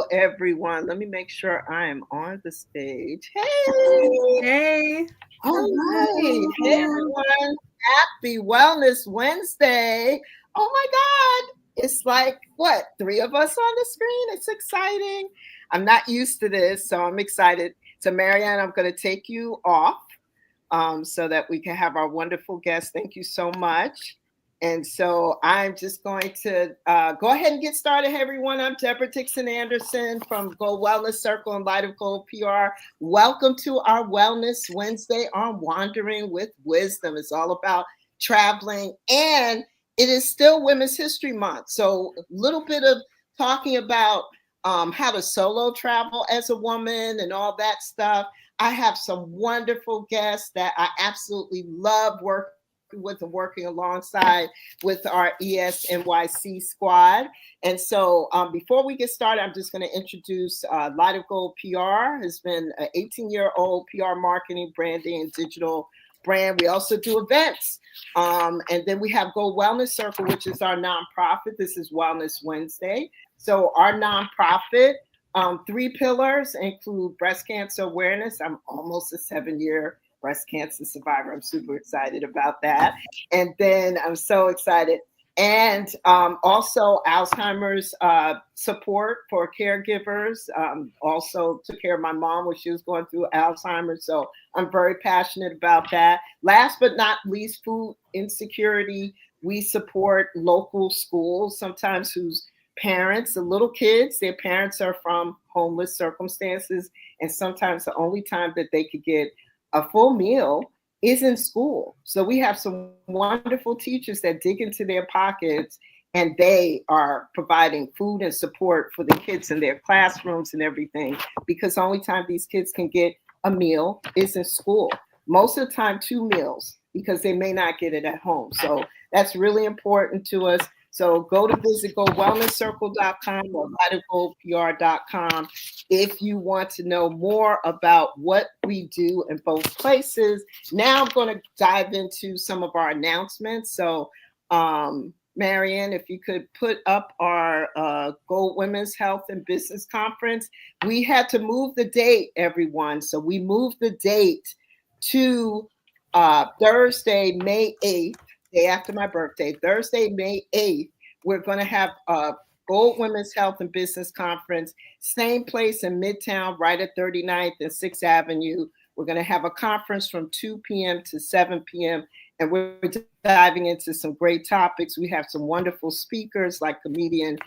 Hello, everyone. Let me make sure I am on the stage. Hey. Hey. All right. Hey, everyone. Happy Wellness Wednesday. Oh, my God. It's like, what, three of us on the screen? It's exciting. I'm not used to this, so I'm excited. So, Marianne, I'm going to take you off so that we can have our wonderful guest. Thank you so much. And so I'm just going to go ahead and get started, everyone. I'm Deborah Dixon-Anderson from Gold Wellness Circle and Light of Gold PR. Welcome to our Wellness Wednesday on Wandering with Wisdom. It's all about traveling, and it is still Women's History Month. So a little bit of talking about how to solo travel as a woman and all that stuff. I have some wonderful guests that I absolutely love working with and working alongside with our ESNYC squad. And so before we get started, I'm just going to introduce Light of Gold PR has been an 18-year-old PR marketing, branding, and digital brand. We also do events. And then we have Gold Wellness Circle, which is our nonprofit. This is Wellness Wednesday. So our nonprofit, three pillars include breast cancer awareness. I'm almost a 7-year breast cancer survivor. I'm super excited about that. And then I'm so excited. And also Alzheimer's support for caregivers. Also took care of my mom when she was going through Alzheimer's. So I'm very passionate about that. Last but not least, food insecurity. We support local schools, sometimes whose parents, the little kids, their parents are from homeless circumstances. And sometimes the only time that they could get a full meal is in school. So we have some wonderful teachers that dig into their pockets and they are providing food and support for the kids in their classrooms and everything, because the only time these kids can get a meal is in school. Most of the time, 2 meals, because they may not get it at home. So that's really important to us. So go to visit GoWellnessCircle.com or lightofgoldpr.com if you want to know more about what we do in both places. Now I'm going to dive into some of our announcements. So, Marianne, if you could put up our Gold Women's Health and Business Conference. We had to move the date, everyone. So we moved the date to Thursday, May 8th. Day after my birthday, Thursday, May 8th, we're going to have a Gold Women's Health and Business Conference, same place in Midtown, right at 39th and 6th Avenue. We're going to have a conference from 2 p.m. to 7 p.m., and we're diving into some great topics. We have some wonderful speakers like comedian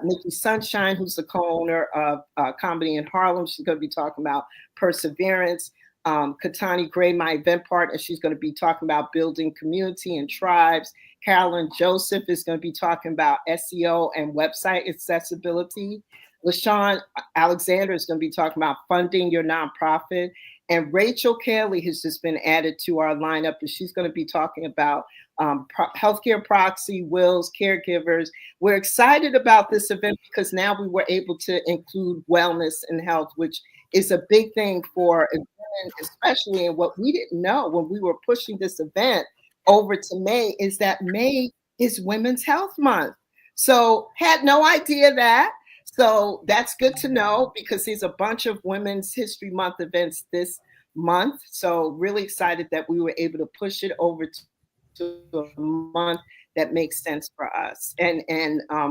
Nikki Sunshine, who's the co-owner of Comedy in Harlem. She's going to be talking about perseverance. Katani Gray, my event partner, she's going to be talking about building community and tribes. Carolyn Joseph is going to be talking about SEO and website accessibility. LaShawn Alexander is going to be talking about funding your nonprofit. And Rachel Kelly has just been added to our lineup, and she's going to be talking about healthcare proxy, wills, caregivers. We're excited about this event because now we were able to include wellness and health, which is a big thing for women, especially. And what we didn't know when we were pushing this event over to May is that May is Women's Health Month. So had no idea that. So that's good to know because there's a bunch of Women's History Month events this month. So really excited that we were able to push it over to a month that makes sense for us. And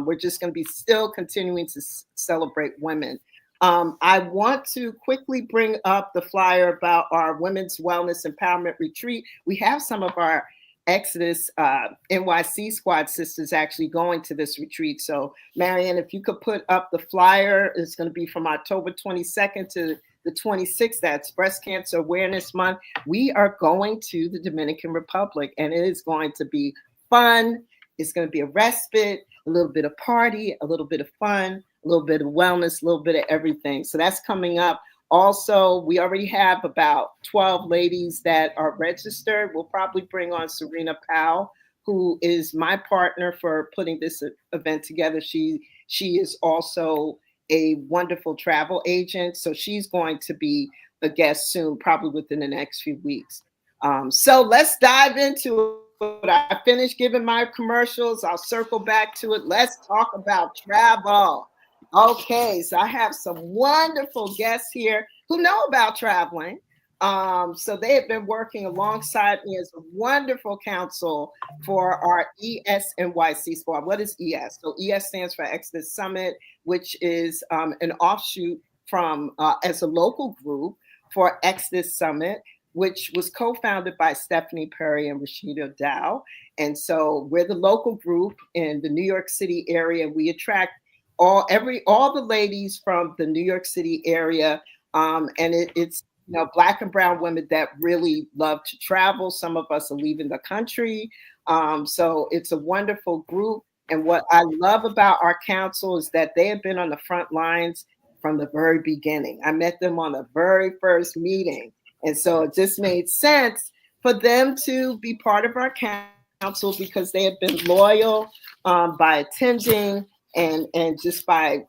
we're just going to be still continuing to celebrate women. I want to quickly bring up the flyer about our Women's Wellness Empowerment Retreat. We have some of our Exodus NYC squad sisters actually going to this retreat. So, Marianne, if you could put up the flyer, it's going to be from October 22nd to the 26th. That's Breast Cancer Awareness Month. We are going to the Dominican Republic, and it is going to be fun. It's going to be a respite, a little bit of party, a little bit of fun, a little bit of wellness, a little bit of everything. So that's coming up. Also, we already have about 12 ladies that are registered. We'll probably bring on Serena Powell, who is my partner for putting this event together. She is also a wonderful travel agent. So she's going to be a guest soon, probably within the next few weeks. So let's dive into it. I finished giving my commercials. I'll circle back to it. Let's talk about travel. Okay, so I have some wonderful guests here who know about traveling. So they have been working alongside me as a wonderful counsel for our ESNYC squad. What is ES? So ES stands for Exodus Summit, which is an offshoot from as a local group for Exodus Summit, which was co-founded by Stephanie Perry and Rashida Dow. And so we're the local group in the New York City area. We attract all the ladies from the New York City area, and it's Black and brown women that really love to travel. Some of us are leaving the country, so it's a wonderful group. And what I love about our council is that they have been on the front lines from the very beginning. I met them on the very first meeting, and so it just made sense for them to be part of our council because they have been loyal by attending and just by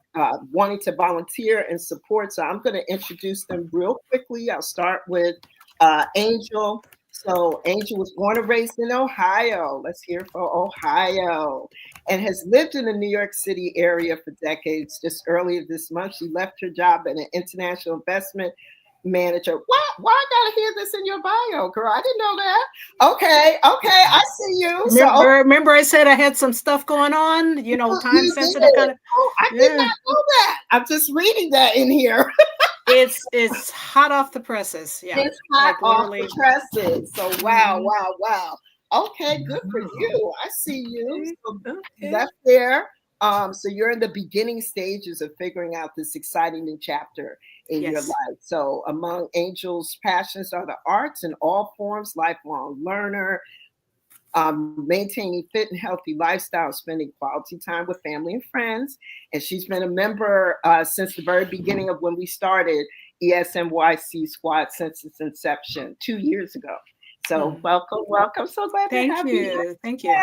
wanting to volunteer and support. So I'm going to introduce them real quickly. I'll start with Angel. So Angel was born and raised in Ohio. Let's hear for Ohio. And has lived in the New York City area for decades. Just earlier this month, she left her job at an international investment manager. What? Why I gotta hear this in your bio, girl? I didn't know that. Okay, I see you. Remember I said I had some stuff going on, time sensitive kind of. Oh, I did not know that. I'm just reading that in here. It's hot off the presses. Yeah. It's hot off the presses. So wow. Okay, good for you. I see you. So that's there. So you're in the beginning stages of figuring out this exciting new chapter in your life. So among Angel's passions are the arts in all forms, lifelong learner, maintaining fit and healthy lifestyle, spending quality time with family and friends. And she's been a member since the very beginning of when we started ESNYC Squad since its inception 2 years ago. So welcome. So glad to have you. Thank you.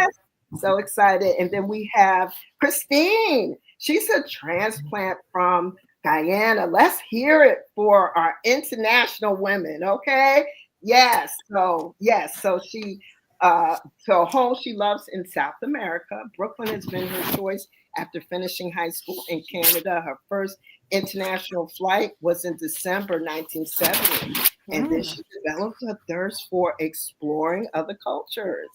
So excited. And then we have Christine. She's a transplant from Guyana. Let's hear it for our international women. Okay. Yes. So she, so home she loves in South America. Brooklyn has been her choice after finishing high school in Canada. Her first international flight was in December 1970. And then she developed a thirst for exploring other cultures.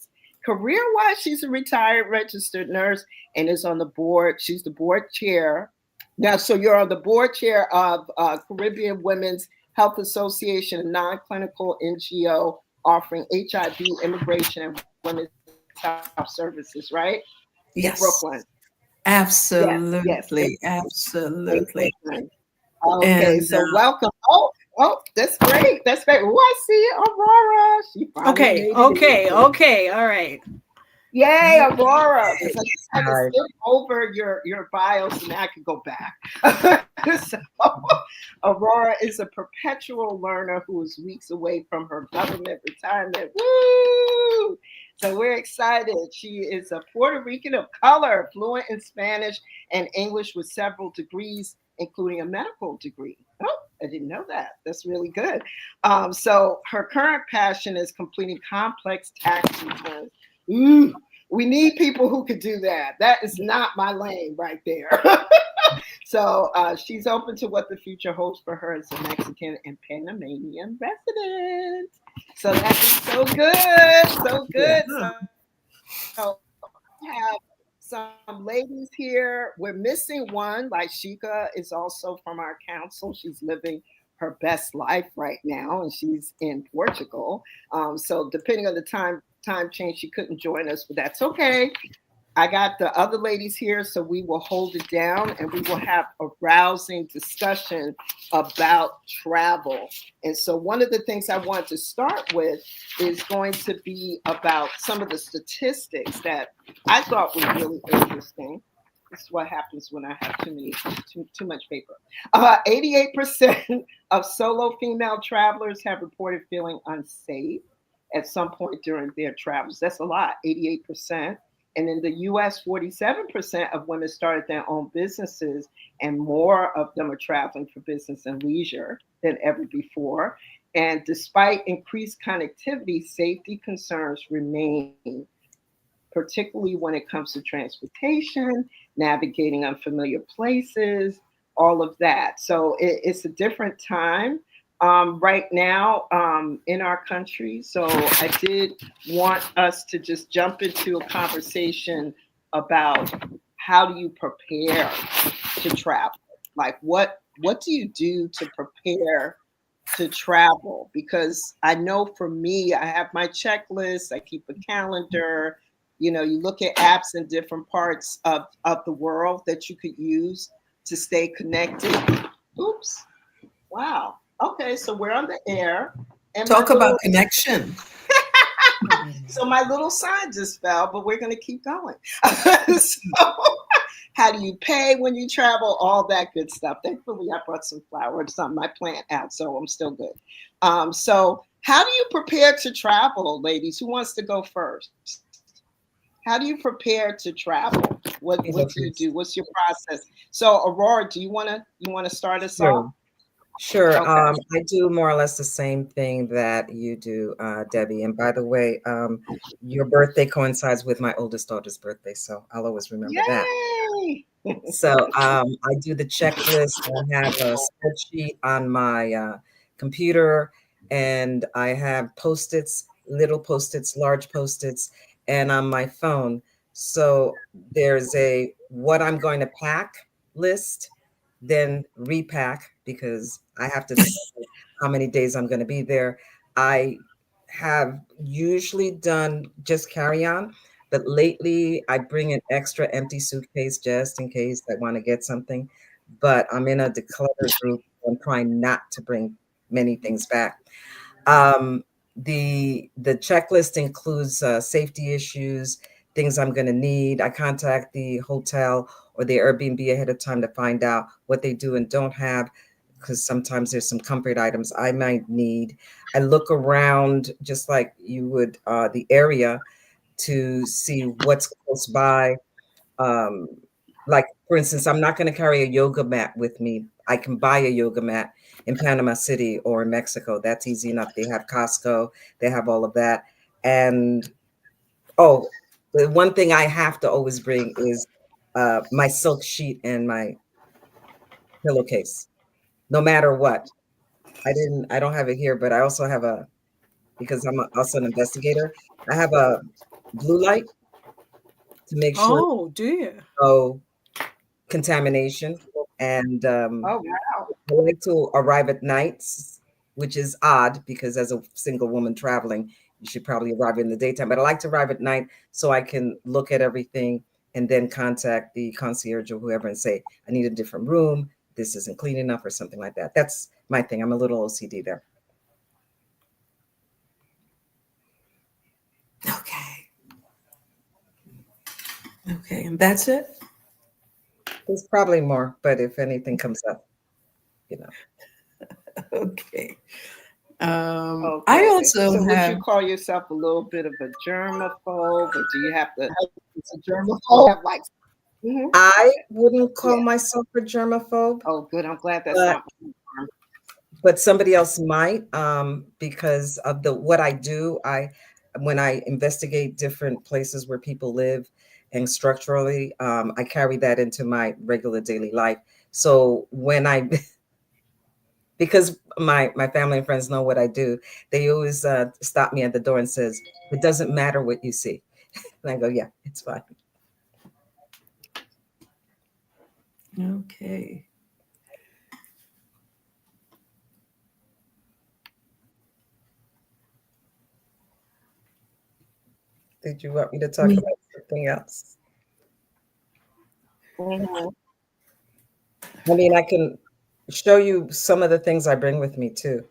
Career-wise, she's a retired registered nurse and is on the board. She's the board chair. Now, so you're on the board chair of Caribbean Women's Health Association, a non-clinical NGO offering HIV, immigration, and women's health services, right? Yes. Brooklyn. Absolutely. Yes. Absolutely. Okay, and, so welcome. Oh, that's great. That's great. Oh, I see Aurora. She Okay. All right. Yay, Aurora. I just had to skip over your bio so now I can go back. So, Aurora is a perpetual learner who is weeks away from her government retirement. Woo! So we're excited. She is a Puerto Rican of color, fluent in Spanish and English with several degrees, including a medical degree. Oh, I didn't know that. That's really good. So her current passion is completing complex tax returns. We need people who could do that. That is not my lane right there. So she's open to what the future holds for her as a Mexican and Panamanian resident. So that is so good. So good. So we have some ladies here. We're missing one. Like Shika is also from our council. She's living her best life right now, and she's in Portugal. So depending on the time change, she couldn't join us, but that's okay. I got the other ladies here, so we will hold it down and we will have a rousing discussion about travel. And so one of the things I want to start with is going to be about some of the statistics that I thought were really interesting. This is what happens when I have too much paper. 88% of solo female travelers have reported feeling unsafe at some point during their travels. That's a lot, 88%. And in the US, 47% of women started their own businesses, and more of them are traveling for business and leisure than ever before. And despite increased connectivity, safety concerns remain, particularly when it comes to transportation navigating unfamiliar places, all of that. So it's a different time right now in our country. So I did want us to just jump into a conversation about how do you prepare to travel? Like what do you do to prepare to travel? Because I know for me, I have my checklist, I keep a calendar. You know, you look at apps in different parts of the world that you could use to stay connected. Oops. Wow. Okay, so we're on the air. And Talk about connection. so my little sign just fell, but we're going to keep going. So, how do you pay when you travel? All that good stuff. Thankfully, I brought some flowers, some my plant out, so I'm still good. So, how do you prepare to travel, ladies? Who wants to go first? How do you prepare to travel? What do you do? What's your process? So, Aurora, do you want to start us off? Sure. Sure. Okay. I do more or less the same thing that you do, Debbie. And by the way, your birthday coincides with my oldest daughter's birthday, so I'll always remember that. Yay! So I do the checklist. I have a spreadsheet on my computer, and I have post-its, little post-its, large post-its, and on my phone. So there's a what I'm going to pack list, then repack because I have to decide how many days I'm going to be there. I have usually done just carry on, but lately I bring an extra empty suitcase just in case I want to get something. But I'm in a declutter group. I'm trying not to bring many things back. Um, the checklist includes safety issues, things I'm going to need. I contact the hotel or the Airbnb ahead of time to find out what they do and don't have, because sometimes there's some comfort items I might need. I look around just like you would the area to see what's close by. Um, like, for instance, I'm not going to carry a yoga mat with me. I can buy a yoga mat in Panama City or in Mexico. That's easy enough. They have Costco, they have all of that. And oh, the one thing I have to always bring is my silk sheet and my pillowcase, no matter what. I don't have it here, but I also have because also an investigator, I have a blue light to make sure Oh dear. no contamination. And Oh wow. I like to arrive at nights, which is odd because as a single woman traveling, you should probably arrive in the daytime. But I like to arrive at night so I can look at everything and then contact the concierge or whoever and say, I need a different room. This isn't clean enough or something like that. That's my thing. I'm a little OCD there. Okay. Okay. And that's it? There's probably more, but if anything comes up, you know. Okay. Okay. I also So would have. you call yourself a little bit of a germaphobe, or do you have to? It's a germaphobe. Have like. Mhm. I wouldn't call Yeah. myself a germaphobe, Oh, good. I'm glad that's but not. somebody else might because of the what I do. When I investigate different places where people live and structurally, I carry that into my regular daily life. So when I because my family and friends know what I do, they always stop me at the door and says, it doesn't matter what you see. And I go, yeah, it's fine. Okay. Did you want me to talk about something else? Mhm. I mean, I can show you some of the things I bring with me too.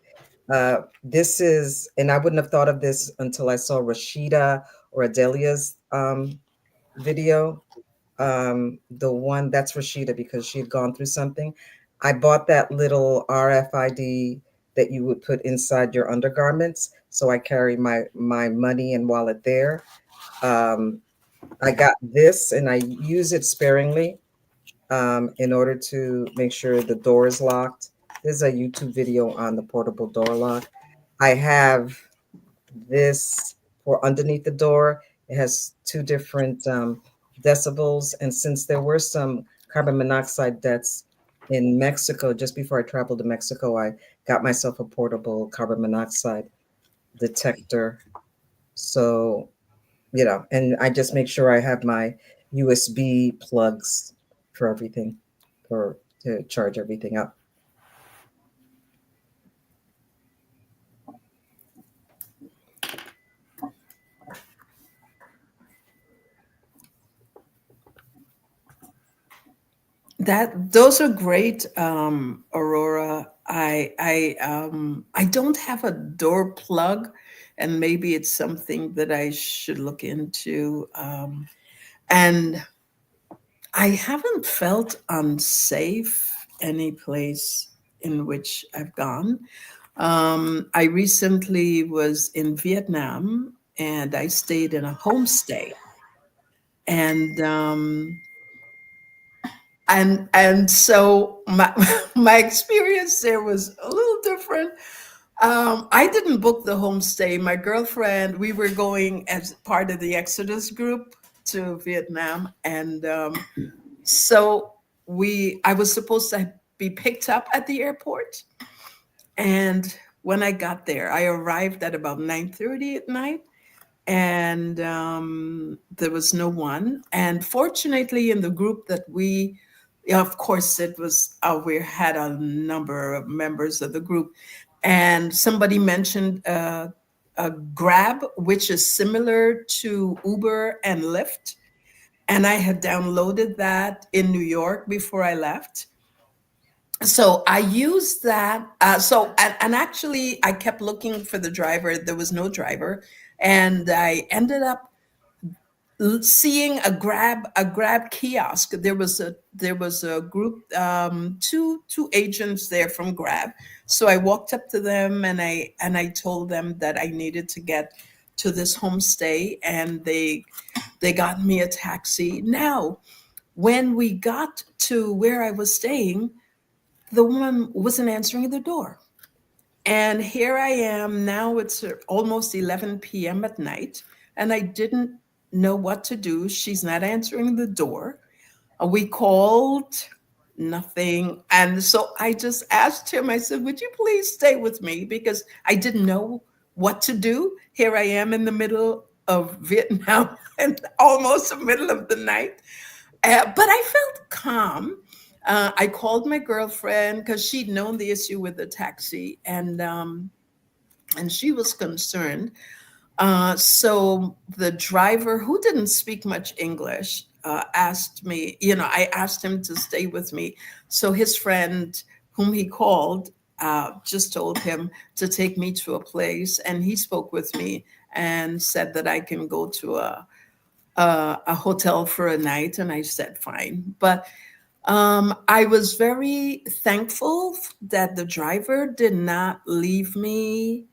This is, and I wouldn't have thought of this until I saw Rashida or Adelia's video. The one that's Rashida because she had gone through something. I bought that little RFID that you would put inside your undergarments. So I carry my money and wallet there. I got this and I use it sparingly in order to make sure the door is locked. There's a YouTube video on the portable door lock. I have this for underneath the door. It has two different decibels. And since there were some carbon monoxide deaths in Mexico, just before I traveled to Mexico, I got myself a portable carbon monoxide detector. So, and I just make sure I have my USB plugs for everything, for to charge everything up. Those are great, Aurora. I don't have a door plug, and maybe it's something that I should look into. And I haven't felt unsafe any place in which I've gone. I recently was in Vietnam, and I stayed in a homestay, and so my my experience there was a little different. I didn't book the homestay. My girlfriend, we were going as part of the Exodus group to Vietnam, and so I was supposed to be picked up at the airport, and when I got there, I arrived at about 9:30 at night, and there was no one. And fortunately, in the group that yeah, of course, it was we had a number of members of the group, and somebody mentioned a Grab, which is similar to Uber and Lyft, and I had downloaded that in New York before I left. So I used that. And actually, I kept looking for the driver. There was no driver, and I ended up seeing a grab kiosk. There was a group, two agents there from Grab. So I walked up to them, and I told them that I needed to get to this homestay, and they got me a taxi. Now, when we got to where I was staying, the woman wasn't answering the door. And here I am now, it's almost 11 p.m. at night, and I didn't know what to do. She's not answering the door. We called, nothing. And so I just asked him, I said, would you please stay with me? Because I didn't know what to do. Here I am in the middle of Vietnam and almost the middle of the night. But I felt calm. I called my girlfriend because she'd known the issue with the taxi, and she was concerned. So the driver, who didn't speak much English, asked me. I asked him to stay with me. So his friend, whom he called, just told him to take me to a place, and he spoke with me and said that I can go to a hotel for a night, and I said fine. But I was very thankful that the driver did not leave me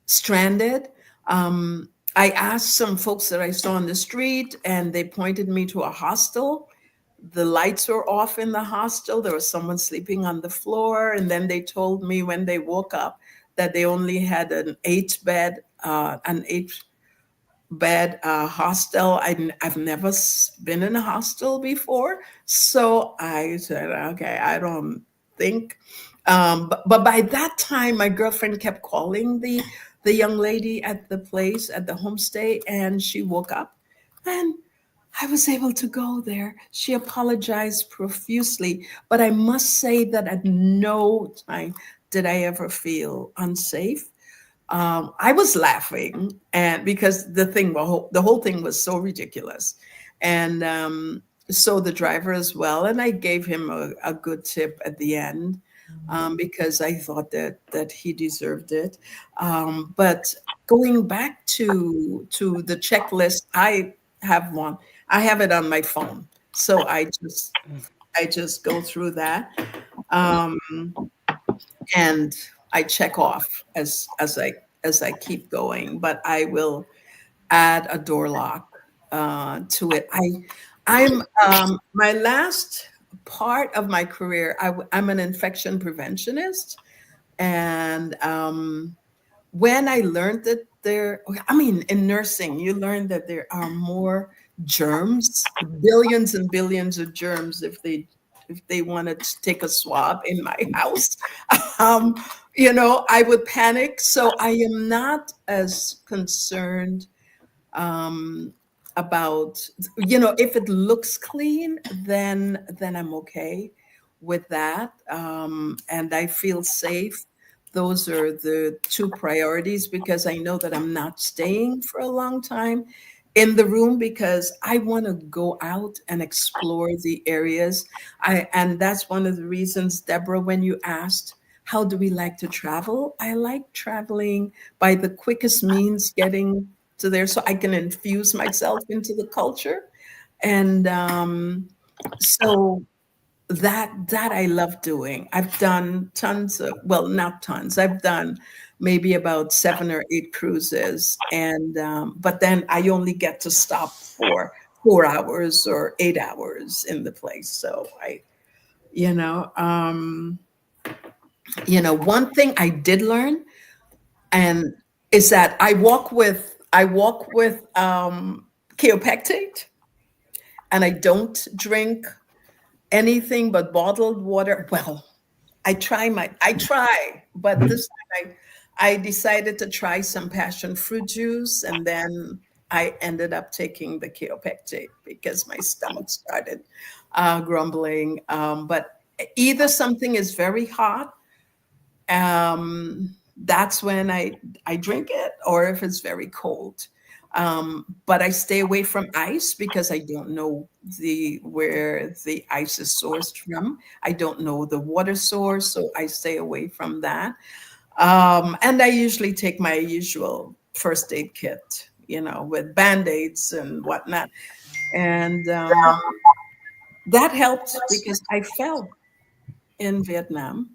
stranded. I asked some folks that I saw on the street, and they pointed me to a hostel. The lights were off in the hostel. There was someone sleeping on the floor, and then they told me when they woke up that they only had an eight bed hostel. I've never been in a hostel before. So I said, okay, I don't think. But by that time, my girlfriend kept calling the young lady at the place, at the homestay, and she woke up, and I was able to go there. She apologized profusely, but I must say that at no time did I ever feel unsafe. I was laughing, and because the whole thing was so ridiculous, and so the driver as well. And I gave him a good tip at the end, because I thought that he deserved it. But going back to the checklist, I have one. I have it on my phone, so I just go through that. Um, and I check off as I keep going. But I will add a door lock to it. I'm my last part of my career. I'm an infection preventionist, and when I learned that in nursing, you learn that there are more germs, billions and billions of germs if they wanted to take a swab in my house. Um, I would panic. So I am not as concerned um, about, if it looks clean, then I'm okay with that, and I feel safe. Those are the two priorities because I know that I'm not staying for a long time in the room because I want to go out and explore the areas. And that's one of the reasons, Deborah, when you asked, how do we like to travel? I like traveling by the quickest means getting to there so I can infuse myself into the culture. And so that I love doing. I've done tons of, well, not tons. I've done maybe about 7 or 8 cruises, and but then I only get to stop for 4 hours or 8 hours in the place. So you know, um, one thing I did learn and is that I walk with Keopectate, and I don't drink anything but bottled water. Well, I try, but this time I decided to try some passion fruit juice, and then I ended up taking the Keopectate because my stomach started grumbling. But either something is very hot, that's when I drink it, or if it's very cold. But I stay away from ice because I don't know where the ice is sourced from. I don't know the water source, so I stay away from that. And I usually take my usual first aid kit, with band-aids and whatnot. And that helped because I fell in Vietnam.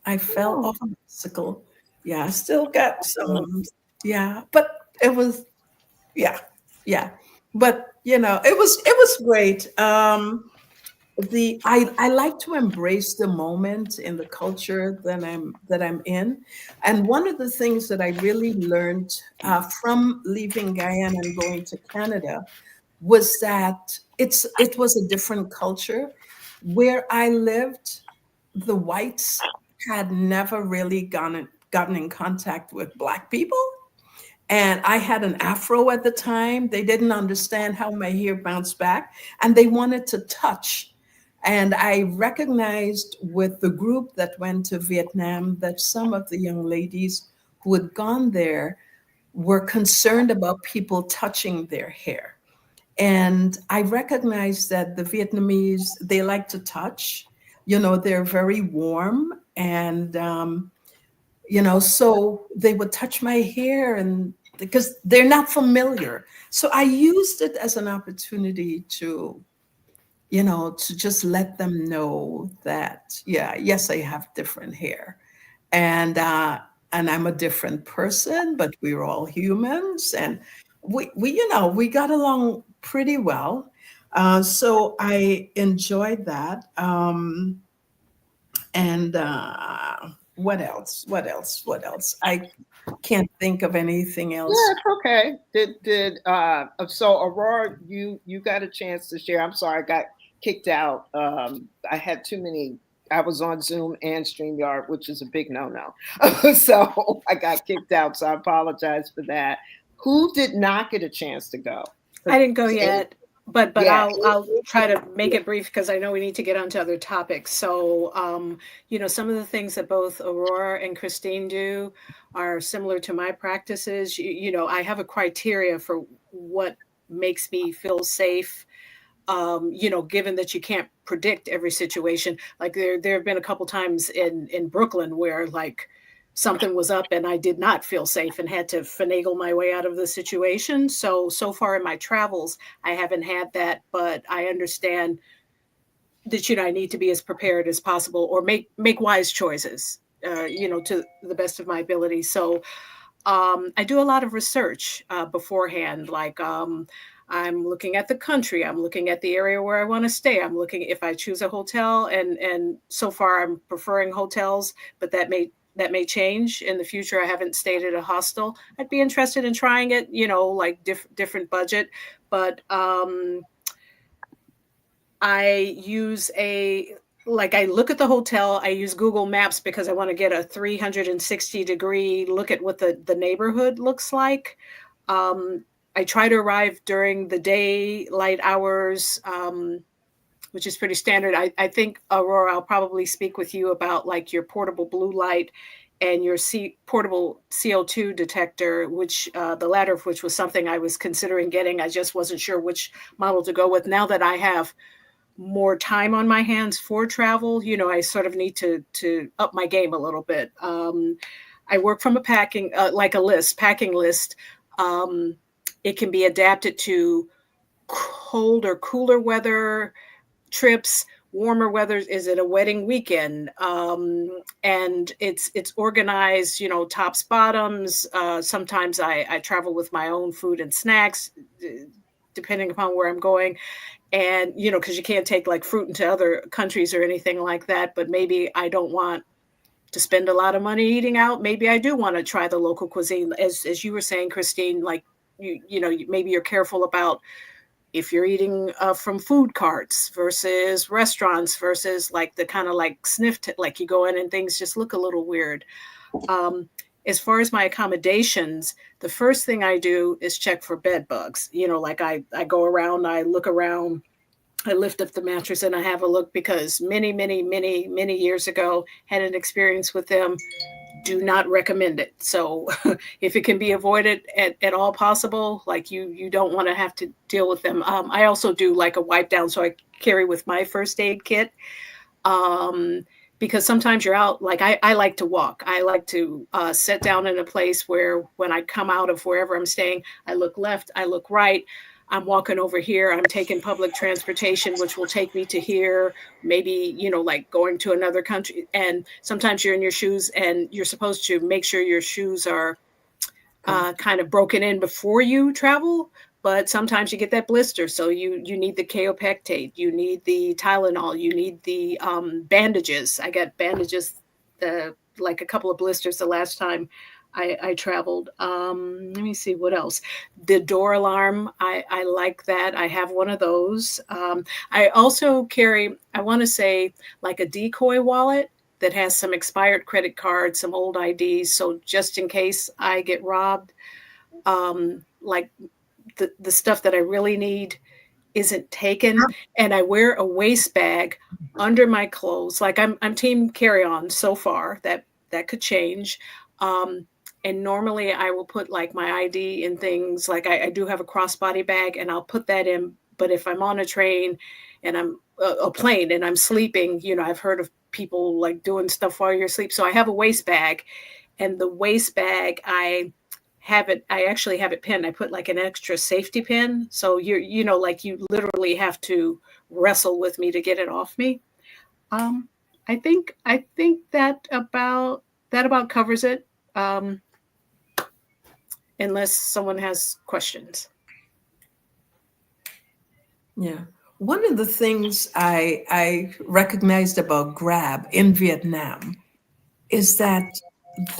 I fell Oh, off a bicycle. Yeah, I still got some. Yeah, but it was, yeah, yeah. But it was great. I like to embrace the moment in the culture that I'm in, and one of the things that I really learned from leaving Guyana and going to Canada was that it was a different culture. Where I lived, the whites had never really gotten in contact with Black people. And I had an afro at the time. They didn't understand how my hair bounced back, and they wanted to touch. And I recognized with the group that went to Vietnam that some of the young ladies who had gone there were concerned about people touching their hair. And I recognize that the Vietnamese, they like to touch. They're very warm. And, so they would touch my hair, and because they're not familiar. So I used it as an opportunity to just let them know that, yeah, yes, I have different hair. And I'm a different person, but we're all humans, and we got along pretty well. So I enjoyed that. And what else? What else? What else? I can't think of anything yeah, else. it's okay. So Aurora, you got a chance to share. I'm sorry, I got kicked out. I had too many. I was on Zoom and StreamYard, which is a big no-no. So I got kicked out. So I apologize for that. Who did not get a chance to go? I didn't go yet, but Yeah. I'll try to make it brief because I know we need to get on to other topics. So, some of the things that both Aurora and Christine do are similar to my practices. I have a criteria for what makes me feel safe. Given that you can't predict every situation, like there have been a couple times in Brooklyn where like something was up and I did not feel safe and had to finagle my way out of the situation. So far in my travels, I haven't had that, but I understand that I need to be as prepared as possible or make wise choices. To the best of my ability. So I do a lot of research beforehand. Like I'm looking at the country, I'm looking at the area where I want to stay. I'm looking if I choose a hotel, and so far I'm preferring hotels, but that may that may change in the future. I haven't stayed at a hostel. I'd be interested in trying it, like different budget, but I use I look at the hotel. I use Google Maps because I want to get a 360-degree look at what the neighborhood looks like. I try to arrive during the daylight hours, which is pretty standard. I think, Aurora, I'll probably speak with you about like your portable blue light and your portable CO2 detector, which the latter of which was something I was considering getting. I just wasn't sure which model to go with. Now that I have more time on my hands for travel, I sort of need to up my game a little bit. I work from a packing list. It can be adapted to cold or cooler weather trips, warmer weather. Is it a wedding weekend? And it's organized, tops, bottoms. Sometimes I travel with my own food and snacks, depending upon where I'm going. And, because you can't take like fruit into other countries or anything like that. But maybe I don't want to spend a lot of money eating out. Maybe I do want to try the local cuisine. As you were saying, Christine, like, maybe you're careful about if you're eating from food carts versus restaurants versus like the kind of like like you go in and things just look a little weird. As far as my accommodations, the first thing I do is check for bed bugs. Like I go around, I look around, I lift up the mattress and I have a look because many, many, many, many years ago had an experience with them. Do not recommend it. So if it can be avoided at all possible, like you don't want to have to deal with them. I also do like a wipe down. So I carry with my first aid kit. Because sometimes you're out, like I like to walk. I like to sit down in a place where when I come out of wherever I'm staying, I look left, I look right. I'm walking over here. I'm taking public transportation, which will take me to here, maybe, like going to another country. And sometimes you're in your shoes and you're supposed to make sure your shoes are kind of broken in before you travel. But sometimes you get that blister. So you need the kaopectate, you need the Tylenol, you need the bandages. I got bandages, like a couple of blisters the last time I traveled. Let me see what else. The door alarm, I like that. I have one of those. I also carry, I want to say, like a decoy wallet that has some expired credit cards, some old IDs. So just in case I get robbed, like the stuff that I really need isn't taken. And I wear a waist bag under my clothes. Like I'm team carry-on so far. That could change. And normally I will put like my ID and things. Like I do have a crossbody bag and I'll put that in. But if I'm on a train and I'm a plane and I'm sleeping, I've heard of people like doing stuff while you're asleep. So I have a waist bag, and the waist bag, I actually have it pinned. I put like an extra safety pin. So like you literally have to wrestle with me to get it off me. I think that about covers it. Unless someone has questions. Yeah. One of the things I recognized about Grab in Vietnam is that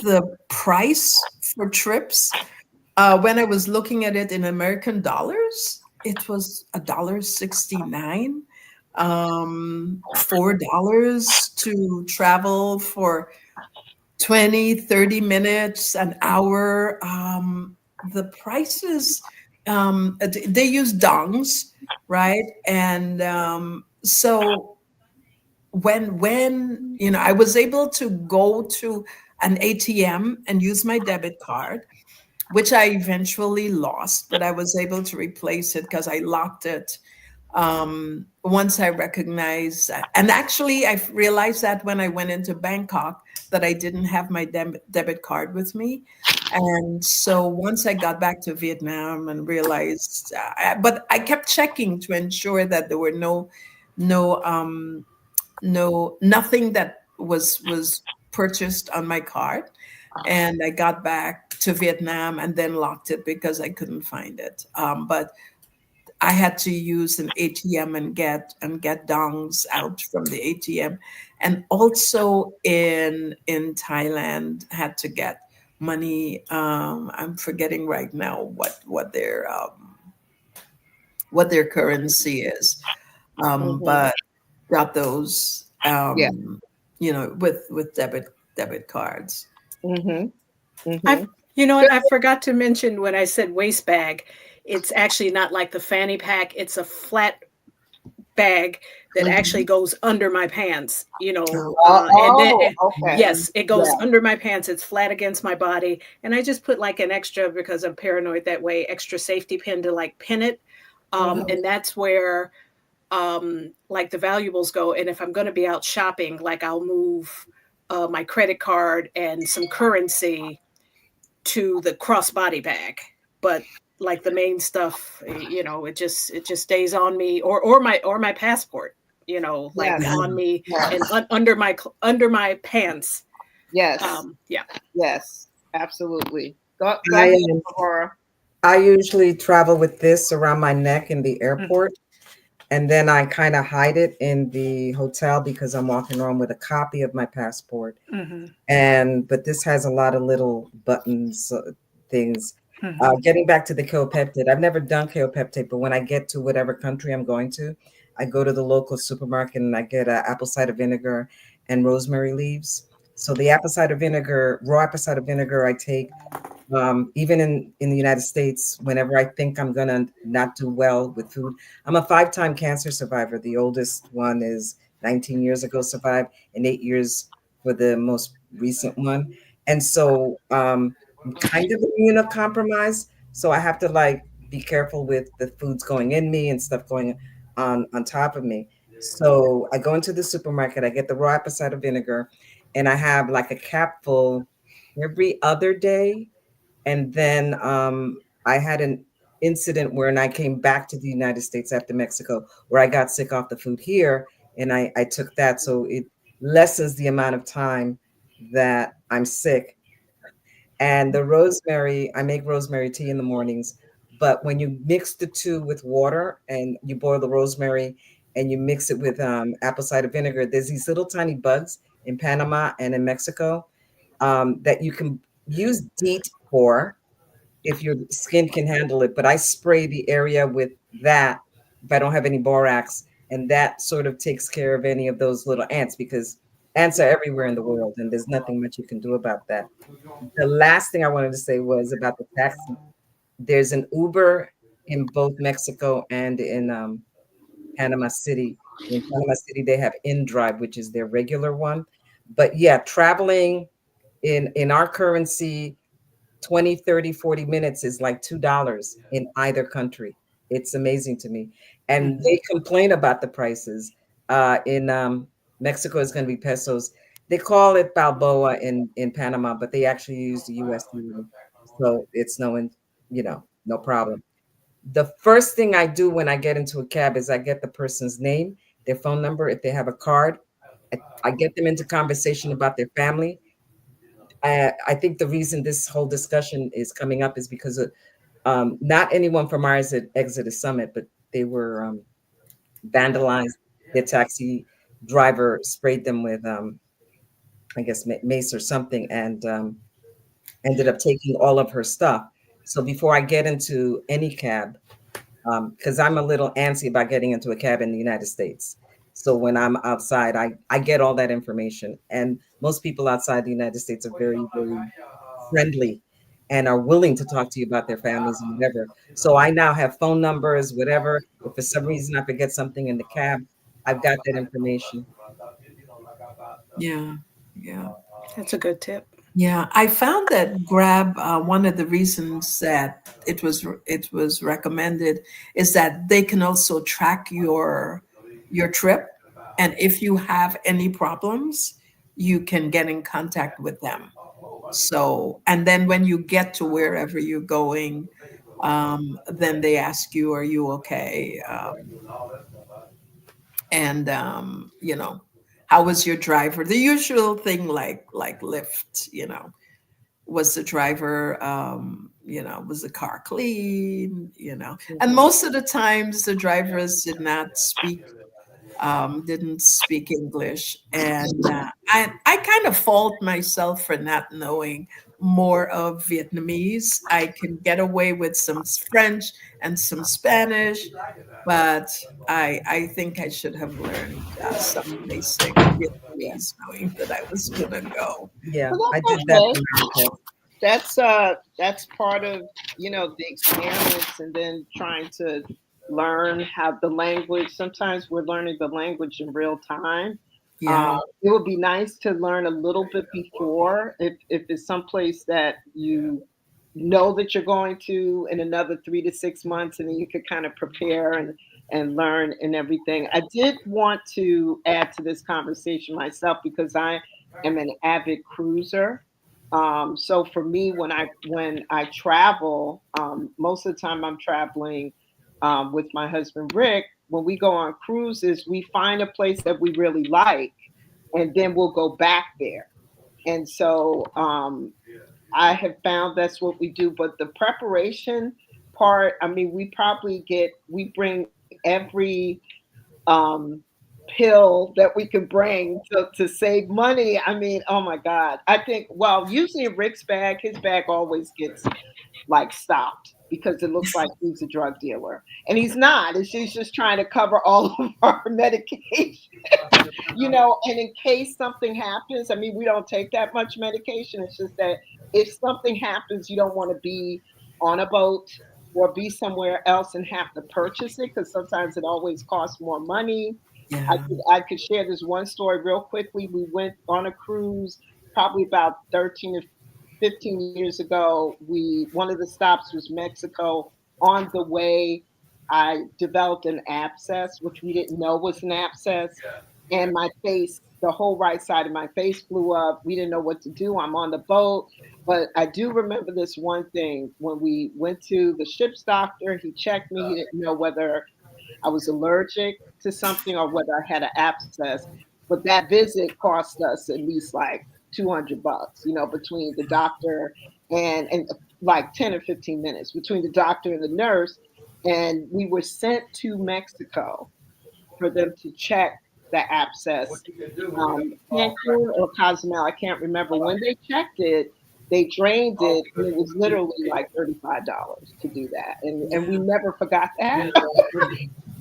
the price for trips, when I was looking at it in American dollars, it was $1.69, $4 to travel for 20, 30 minutes, an hour. The prices, they use dongs, right? And so when I was able to go to an ATM and use my debit card, which I eventually lost, but I was able to replace it because I locked it once I recognized that. And actually, I realized that when I went into Bangkok, that I didn't have my debit card with me. And so once I got back to Vietnam and realized, but I kept checking to ensure that there were nothing that was purchased on my card. And I got back to Vietnam and then locked it because I couldn't find it. But I had to use an ATM and get dongs out from the ATM. and also in Thailand had to get money. I'm forgetting right now what their currency is, Mm-hmm. but got those Yeah. with debit cards. Mm-hmm. I, Mm-hmm. you know what? Good. I forgot to mention when I said waist bag, it's actually not like the fanny pack. It's a flat bag that actually Mhm. goes under my pants, Oh, and then Oh, okay. mhm. yes, it goes Yeah. under my pants. It's flat against my body, and I just put like an extra, because I'm paranoid that way, extra safety pin to like pin it, Mm-hmm. and that's where like the valuables go. And if I'm going to be out shopping, like I'll move my credit card and some currency to the crossbody bag, but like the main stuff, it just stays on me, or my passport, like Yes. on me and Yes. under my pants. Yes. Yeah. Yes. Absolutely. Go I ahead, um, Aurora. I usually travel with this around my neck in the Mhm. airport, and then I kind of hide it in the hotel because I'm walking around with a copy of my passport. Mhm. And but this has a lot of little buttons, things. Mhm. Getting back to the Kaopeptide, I've never done Kaopeptide, but when I get to whatever country I'm going to, I go to the local supermarket and I get apple cider vinegar and rosemary leaves. So the apple cider vinegar, raw apple cider vinegar, I take even in the United States, whenever I think I'm gonna not do well with food. I'm a 5-time cancer survivor. The oldest one is 19 years ago survived, and 8 years for the most recent one. And so I'm kind of immunocompromised. So I have to like be careful with the foods going in me and stuff going on top of me. So I go into the supermarket, I get the raw apple cider vinegar, and I have like a cap full every other day. And then I had an incident when I came back to the United States after Mexico, where I got sick off the food here, and I took that. So it lessens the amount of time that I'm sick. And the rosemary, I make rosemary tea in the mornings. But when you mix the two with water and you boil the rosemary and you mix it with apple cider vinegar, there's these little tiny bugs in Panama and in Mexico that you can use DEET for if your skin can handle it. But I spray the area with that if I don't have any borax, and that sort of takes care of any of those little ants because ants are everywhere in the world, and there's nothing much you can do about that. The last thing I wanted to say was about the taxi. There's an Uber in both Mexico and in Panama City. In Panama City, they have InDrive, which is their regular one. But yeah, traveling in our currency, 20, 30, 40 minutes is like $2 in either country. It's amazing to me. And Mhm. they complain about the prices. In Mexico, it's going to be pesos. They call it Balboa in Panama, but they actually use the US dollar. So it's no problem. The first thing I do when I get into a cab is I get the person's name, their phone number, if they have a card. I get them into conversation about their family. I think the reason this whole discussion is coming up is because of not anyone from our Exeter Summit, but they were vandalized. Their taxi driver sprayed them with, I guess, mace or something, and ended up taking all of her stuff. So before I get into any cab, because I'm a little antsy about getting into a cab in the United States. So when I'm outside, I get all that information. And most people outside the United States are very, very friendly and are willing to talk to you about their families and whatever. So I now have phone numbers, whatever. If for some reason I forget something in the cab, I've got that information. Yeah, yeah. That's a good tip. Yeah, I found that Grab. One of the reasons that it was recommended is that they can also track your trip, and if you have any problems, you can get in contact with them. So, and then when you get to wherever you're going, then they ask you, "Are you okay?" And how was your driver? The usual thing, like Lyft. Was the driver, was the car clean? And Mhm. most of the times the drivers did not speak didn't speak English. And I kind of fault myself for not knowing more of Vietnamese. I can get away with some French and some Spanish, but I think I should have learned some basic Yeah. Vietnamese knowing that I was going to go. Yeah, Well, I that's did that okay. for my test. That's part of, the experience, and then trying to learn how the language. Sometimes we're learning the language in real time. Yeah. It would be nice to learn a little bit before, if it's someplace that you know that you're going to in another 3 to 6 months, and then you could kind of prepare and learn and everything. I did want to add to this conversation myself because I am an avid cruiser. So for me, when I travel, most of the time I'm traveling with my husband Rick. When we go on cruises, we find a place that we really like, and then we'll go back there. And so I have found that's what we do. But the preparation part, I mean, we bring every um, pill that we can bring to save money. I mean, oh my God. I think, well, usually in Rick's bag, his bag always gets like stopped because it looks like he's a drug dealer. And he's not. He's just trying to cover all of our medication, and in case something happens, I mean, we don't take that much medication. It's just that if something happens, you don't want to be on a boat or be somewhere else and have to purchase it because sometimes it always costs more money. I Yeah. could, I could share this one story real quickly. We went on a cruise probably about 13 or 15 years ago. One of the stops was Mexico. On the way, I developed an abscess, which we didn't know was an abscess, and my face, the whole right side of my face blew up. We didn't know what to do. I'm on the boat, but I do remember this one thing. When we went to the ship's doctor, he checked me. He didn't know whether I was allergic to something or whether I had an abscess. But that visit cost us at least like $200, between the doctor and like 10 or 15 minutes between the doctor and the nurse. And we were sent to Mexico for them to check the abscess. Cancun or Cozumel, I can't remember. When they checked it, they drained it, and it was literally like $35 to do that. And we Yeah. never forgot that.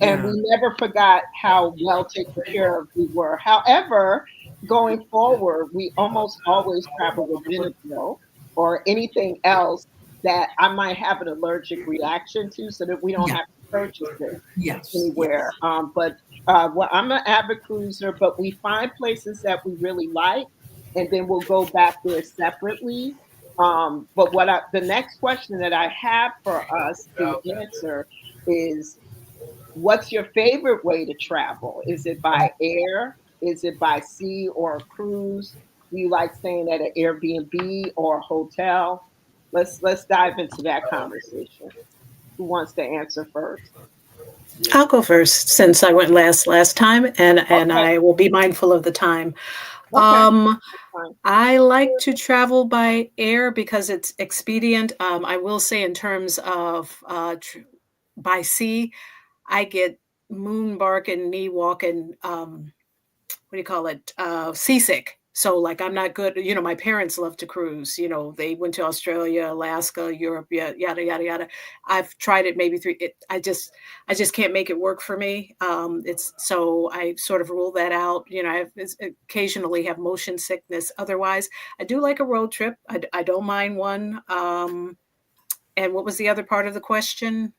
And Yeah. we never forgot how well taken care of we were. However, going forward, we almost always travel with Benadryl or anything else that I might have an allergic reaction to so that we don't Yeah. have to purchase it Yes. anywhere. Yes. But well, I'm an avid cruiser, but we find places that we really like, and then we'll go back there separately. But the next question that I have for us to answer is, what's your favorite way to travel? Is it by air? Is it by sea or a cruise? Do you like staying at an Airbnb or a hotel? Let's dive into that conversation. Who wants to answer first? I'll go first since I went last time, and Okay, I will be mindful of the time. okay, Um, that's fine. I like to travel by air because it's expedient. I will say, in terms of by sea, I get moon bark and knee walking. What do you call it? Seasick. So like I'm not good. My parents love to cruise. They went to Australia, Alaska, Europe, yada yada yada. I've tried it maybe three. I just can't make it work for me. It's so I sort of rule that out. I occasionally have motion sickness. Otherwise, I do like a road trip. I don't mind one. And what was the other part of the question?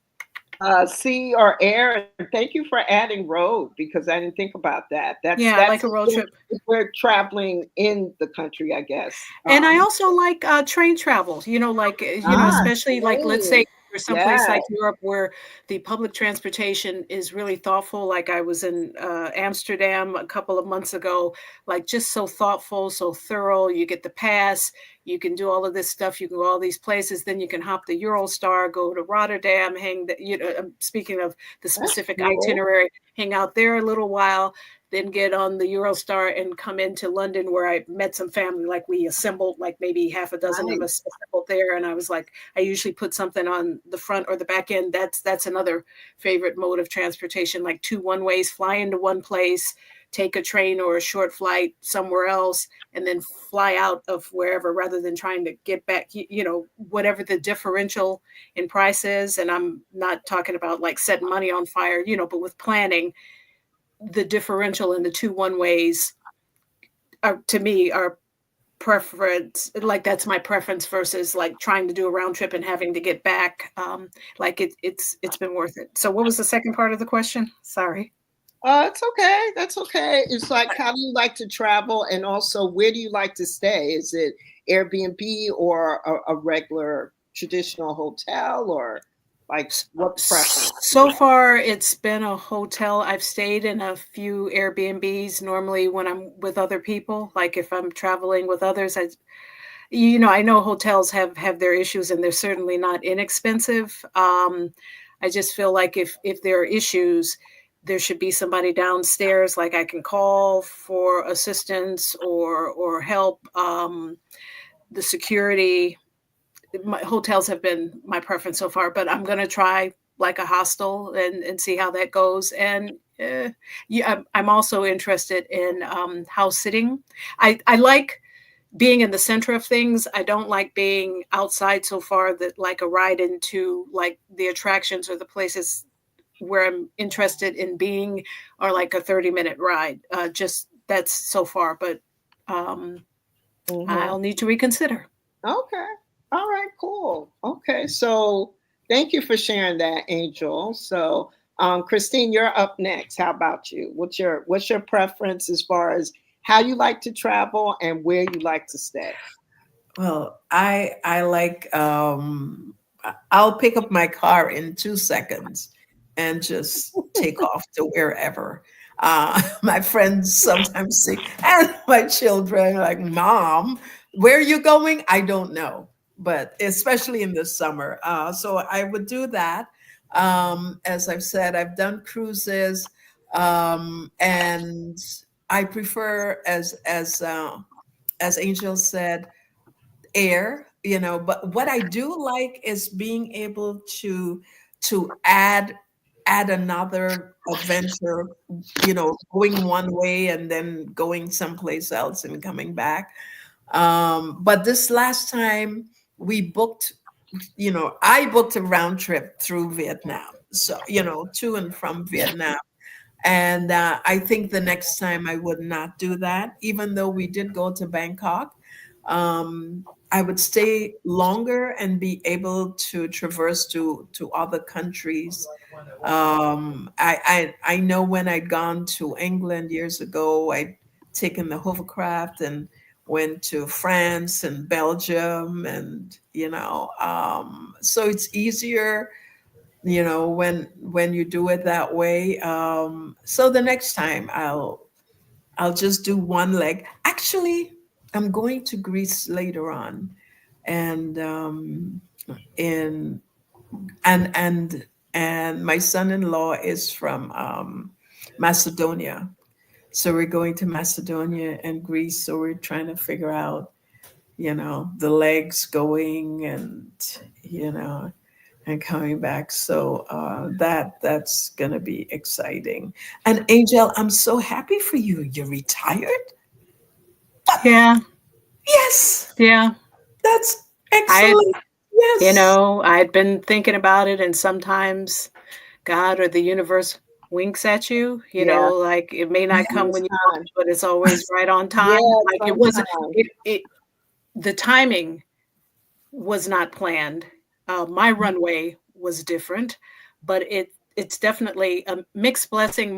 Sea or air. And thank you for adding road because I didn't think about that. That's Yeah, I that's like a road trip. if we're traveling in the country, I guess. And I also like Train travel, especially like, let's say Train. you're someplace Yeah. like Europe where the public transportation is really thoughtful. Like I was in Amsterdam a couple of months ago, like just so thoughtful, so thorough. You get the pass, you can do all of this stuff, you can go all these places, then you can hop the Eurostar, go to Rotterdam, speaking of the That's specific cool. itinerary, hang out there a little while. then get on the Eurostar and come into London, where I met some family. Like we assembled, like maybe half a dozen of us assembled there. And I was like, I usually put something on the front or the back end. That's another favorite mode of transportation, like 2 one-ways, fly into one place, take a train or a short flight somewhere else, and then fly out of wherever, rather than trying to get back, whatever the differential in price is. And I'm not talking about like setting money on fire, but with planning, the differential in the 2 one-ways are, to me, are preference. Like that's my preference versus like trying to do a round trip and having to get back. Like it's been worth it. So what was the second part of the question? Sorry. It's okay. That's okay. It's like, how do you like to travel? And also, where do you like to stay? Is it Airbnb or a regular traditional hotel, or like what preference? So far, it's been a hotel. I've stayed in a few Airbnbs normally when I'm with other people. Like if I'm traveling with others, I know hotels have their issues, and they're certainly not inexpensive. I just feel like if there are issues, there should be somebody downstairs, like I can call for assistance or help. The security, my hotels have been my preference so far, but I'm going to try like a hostel and see how that goes. And I'm also interested in house sitting. I like being in the center of things. I don't like being outside so far that like a ride into like the attractions or the places where I'm interested in being are like a 30-minute ride. Just that's so far, but I'll need to reconsider. Okay. All right, cool. Okay. So thank you for sharing that, Angel. So Christine, you're up next. How about you? What's your preference as far as how you like to travel and where you like to stay? Well, I like I'll pick up my car in 2 seconds and just take off to wherever. My friends sometimes say, and my children are like, Mom, where are you going? I don't know, but especially in the summer. So I would do that. As I've said, I've done cruises, and I prefer, as Angel said, air. But what I do like is being able to add another adventure, going one way and then going someplace else and coming back. But this last time we booked, I booked a round trip through Vietnam. So, to and from Vietnam. And I think the next time I would not do that, even though we did go to Bangkok. I would stay longer and be able to traverse to other countries. I know when I'd gone to England years ago, I'd taken the hovercraft and went to France and Belgium, and so it's easier, when you do it that way. So the next time I'll just do one leg. Actually, I'm going to Greece later on, and in and my son-in-law is from Macedonia, so we're going to Macedonia and Greece. So we're trying to figure out, the legs going and coming back. So that's gonna be exciting. And Angel, I'm so happy for you. You're retired. Yeah. Yes. Yeah. That's excellent. Yes. I'd been thinking about it, and sometimes God or the universe winks at you, like it may not come when you want, but it's always right on time. Like it wasn't, the timing was not planned. My runway was different, but it's definitely a mixed blessing,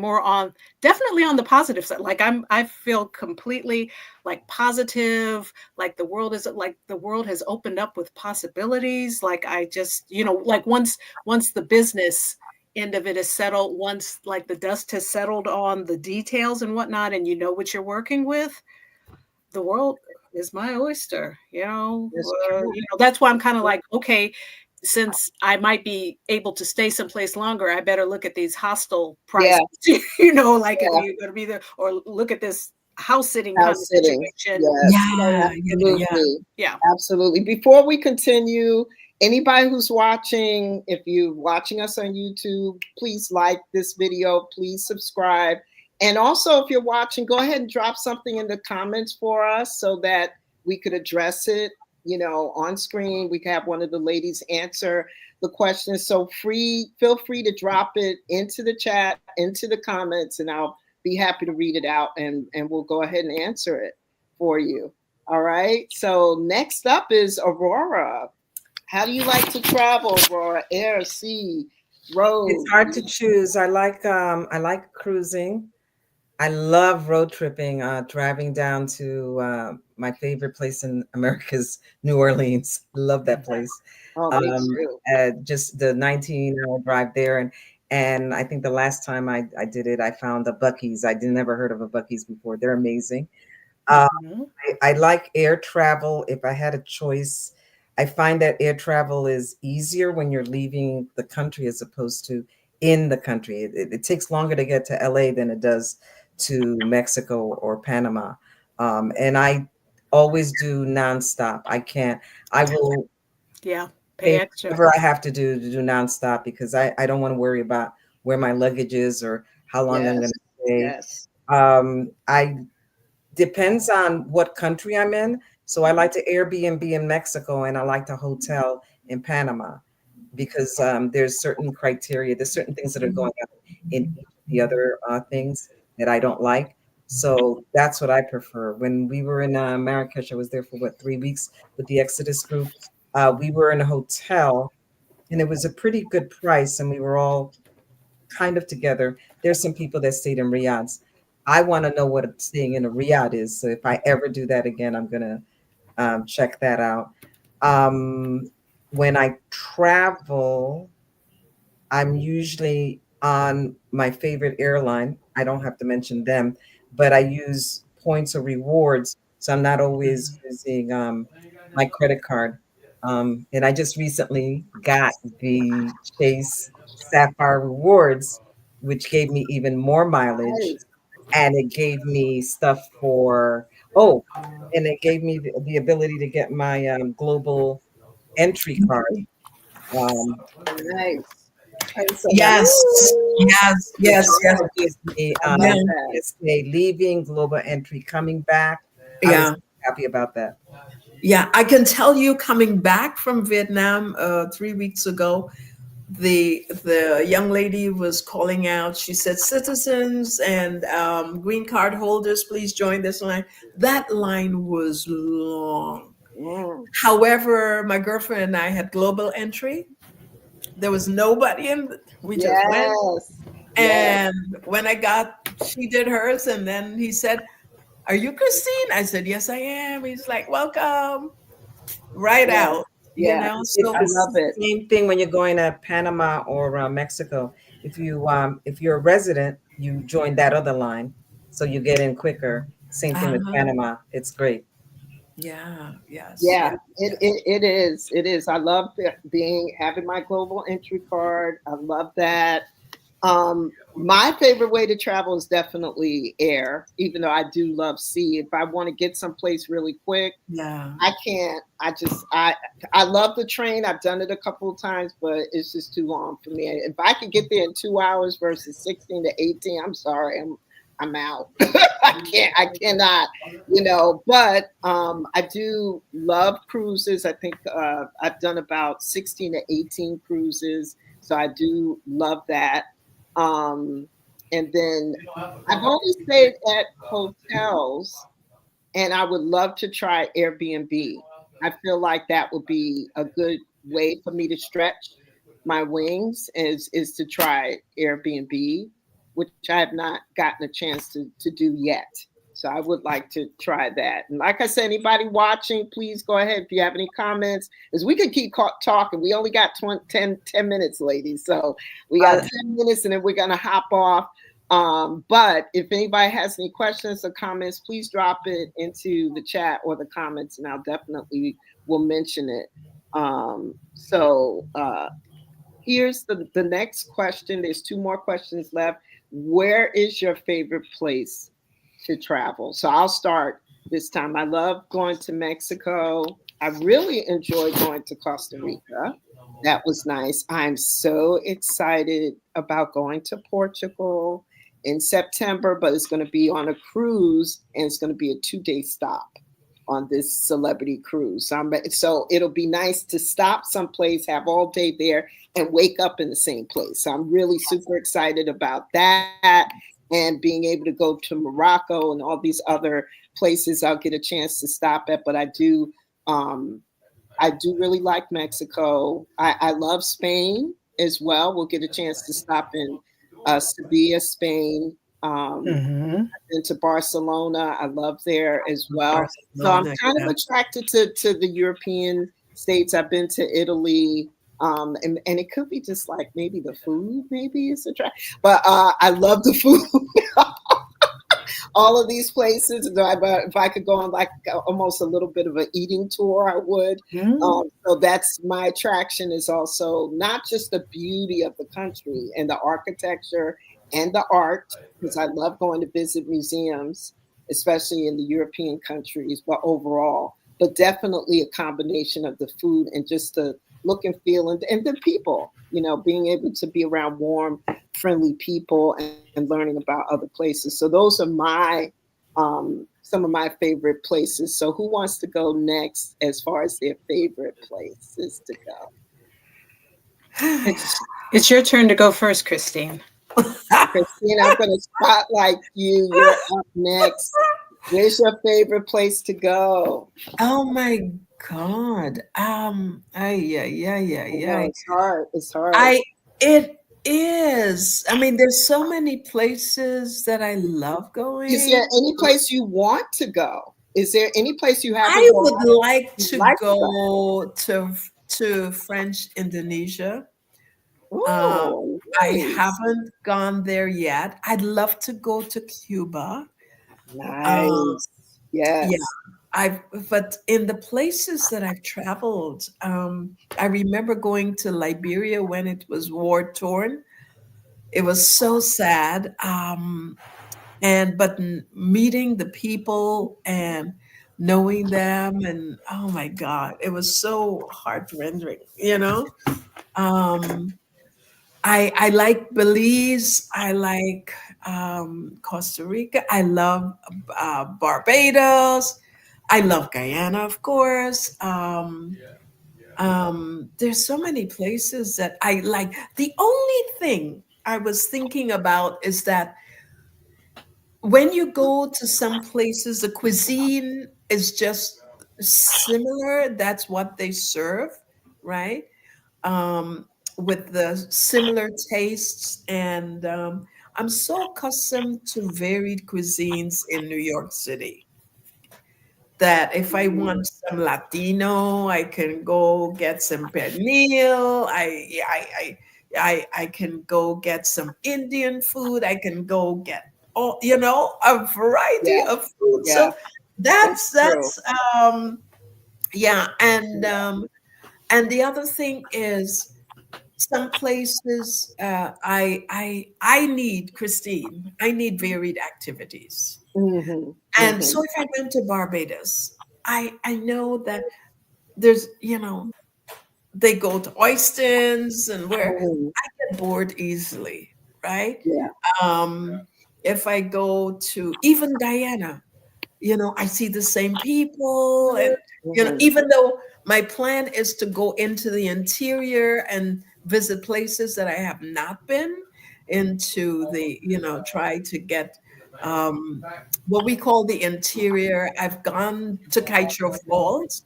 definitely on the positive side. Like I feel completely like positive, like the world has opened up with possibilities. Like I just, like once the business end of it is settled, once like the dust has settled on the details and whatnot, and what you're working with, the world is my oyster. That's why I'm kind of like, okay, since I might be able to stay someplace longer, I better look at these hostel Yeah, prices, you know, like if yeah. you're going to be there, or look at this house sitting kind of House sitting. situation. Yes, Yeah, yeah, yeah. absolutely. Yeah. Absolutely. Before we continue, anybody who's watching, if you're watching us on YouTube, please like this video, please subscribe. And also, if you're watching, go ahead and drop something in the comments for us so that we could address it, on screen. We can have one of the ladies answer the questions. So feel free to drop it into the chat, into the comments, and I'll be happy to read it out and we'll go ahead and answer it for you. All right. So next up is Aurora. How do you like to travel, Aurora? Air, sea, road? It's hard to choose. I like cruising. I love road tripping, driving down to my favorite place in America's New Orleans. Love that place. Oh, me too. Just the 19-hour drive there, and I think the last time I did it, I found a Buc-ee's. I did never heard of a Buc-ee's before. They're amazing. Mhm. I like air travel. If I had a choice, I find that air travel is easier when you're leaving the country as opposed to in the country. It takes longer to get to LA than it does to Mexico or Panama. And I always do nonstop. I will Yeah. Pay pay extra. whatever I have to do nonstop because I don't want to worry about where my luggage is or how long I'm going Yes. to stay. Yes. I depends on what country I'm in. So I like to Airbnb in Mexico and I like to hotel in Panama because there's certain criteria, there's certain things that are going on in each of the other things that I don't like. So that's what I prefer. When we were in Marrakesh, I was there for 3 weeks with the Exodus group. We were in a hotel and it was a pretty good price and we were all kind of together. There's some people that stayed in Riyadhs. I want to know what staying in a Riyadh is. So if I ever do that again, I'm gonna check that out. When I travel, I'm usually on my favorite airline. I don't have to mention them, but I use points or rewards. So I'm not always using my credit card. And I just recently got the Chase Sapphire Rewards, which gave me even more mileage. Nice. And it gave me stuff oh, and it gave me the ability to get my global entry card. Um, Nice. And so, Yes, woo, yes, which yes, yes. also gives me I Yeah, love that. PSA leaving, global entry coming back. I was yeah, happy about that. yeah. I can tell you, coming back from Vietnam 3 weeks ago, the young lady was calling out. She said, "Citizens and green card holders, please join this line." That line was long. Mm. However, my girlfriend and I had global entry. There was nobody in. We just went. Yes. Yes. And when she did hers, and then he said, "Are you Christine?" I said, "Yes, I am." He's like, "Welcome," right Yeah. out, Yeah. It's So I love the it. same thing when you're going to Panama or Mexico. If you're a resident, you join that other line, so you get in quicker. Same thing with uh-huh. Panama. It's great. Yeah, yes, Yeah, yeah, it is. It is. I love having my global entry card. I love that. My favorite way to travel is definitely air, even though I do love sea. If I want to get someplace really quick, yeah. I can't. I love the train. I've done it a couple of times, but it's just too long for me. If I could get there in 2 hours versus 16 to 18, I'm sorry, I'm out. I cannot, but I do love cruises. I think I've done about 16 to 18 cruises. So I do love that. Um, and then I've only stayed at hotels and I would love to try Airbnb. I feel like that would be a good way for me to stretch my wings is to try Airbnb, which I have not gotten a chance to do yet. So I would like to try that. And like I said, anybody watching, please go ahead if you have any comments, because we could keep talking. We only got 10 minutes, ladies. So we got Uh, 10 minutes and then we're going to hop off. But if anybody has any questions or comments, please drop it into the chat or the comments, and I'll definitely will mention it. So here's the next question. There's two more questions left. Where is your favorite place to travel? So I'll start this time. I love going to Mexico. I really enjoyed going to Costa Rica. That was nice. I'm so excited about going to Portugal in September, but it's going to be on a cruise and it's going to be a 2 day stop on this celebrity cruise. So it'll be nice to stop someplace, have all day there, and wake up in the same place. So I'm really super excited about that and being able to go to Morocco and all these other places I'll get a chance to stop at. But um, I do really like Mexico. I love Spain as well. We'll get a chance to stop in Sevilla, Spain. Mhm. Into Barcelona. I love there as well. So I'm Barcelona, kind of yeah. attracted to the European states. I've been to Italy. And it could be just like maybe the food, maybe it's but I love the food. All of these places. But if I could go on like almost a little bit of an eating tour, I would. Mm. So that's my attraction is also not just the beauty of the country and the architecture and the art, because I love going to visit museums, especially in the European countries, but overall, but definitely a combination of the food and just the look and feel and the people, being able to be around warm, friendly people and learning about other places. So those are some of my favorite places. So who wants to go next as far as their favorite places to go? It's your turn to go first, Christine. Christine, I'm going to spotlight you. You're up next. Where's your favorite place to go? Oh my God. Ay, yeah, yeah, yeah, I know yeah. it's hard. It's hard. I it is. I mean, there's so many places that I love Is there going. any place you want to go? Is there any place you haven't I gone would like you'd to like to go? go to French Indonesia. Um, Oh, I nice. haven't gone there yet. I'd love to go to Cuba. Um, Nice. yeah, Yes. I've but in the places that I've traveled, I remember going to Liberia when it was war torn. It was so sad. And but meeting the people and knowing them, and oh my God, it was so heart rending, Um, I like Belize. I like Costa Rica. I love Barbados. I love Guyana, of course. There's so many places that I like. The only thing I was thinking about is that when you go to some places, the cuisine is just similar. That's what they serve, right? With the similar tastes. And I'm so accustomed to varied cuisines in New York City that if I Mhm. want some Latino, I can go get some pernil. I can go get some Indian food. I can go get a variety Yeah. of food. Yeah. So That's true. that's yeah, and the other thing is some places I need Christine. I need varied activities. Hmm. And Hmm. so if I went to Barbados, I know that there's, they go to Oystons and where Hmm. I get bored easily, right? Yeah. Um, if I go to even Guyana, I see the same people. And, Hmm. even though my plan is to go into the interior and visit places that I have not been into try to get what we call the interior. I've gone to Kaitro Falls,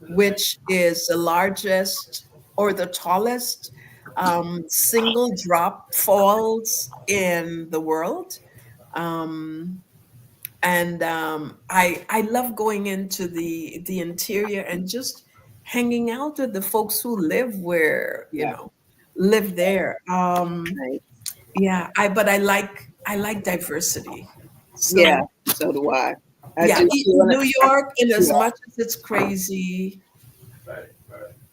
which is the largest or the tallest single drop falls in the world. Um, and I love going into the interior and just hanging out with the folks who live where Yeah. live there. Right. Yeah, I like diversity. Yeah. So So do I. I yeah, do too. And New York, in as yeah. much as it's crazy,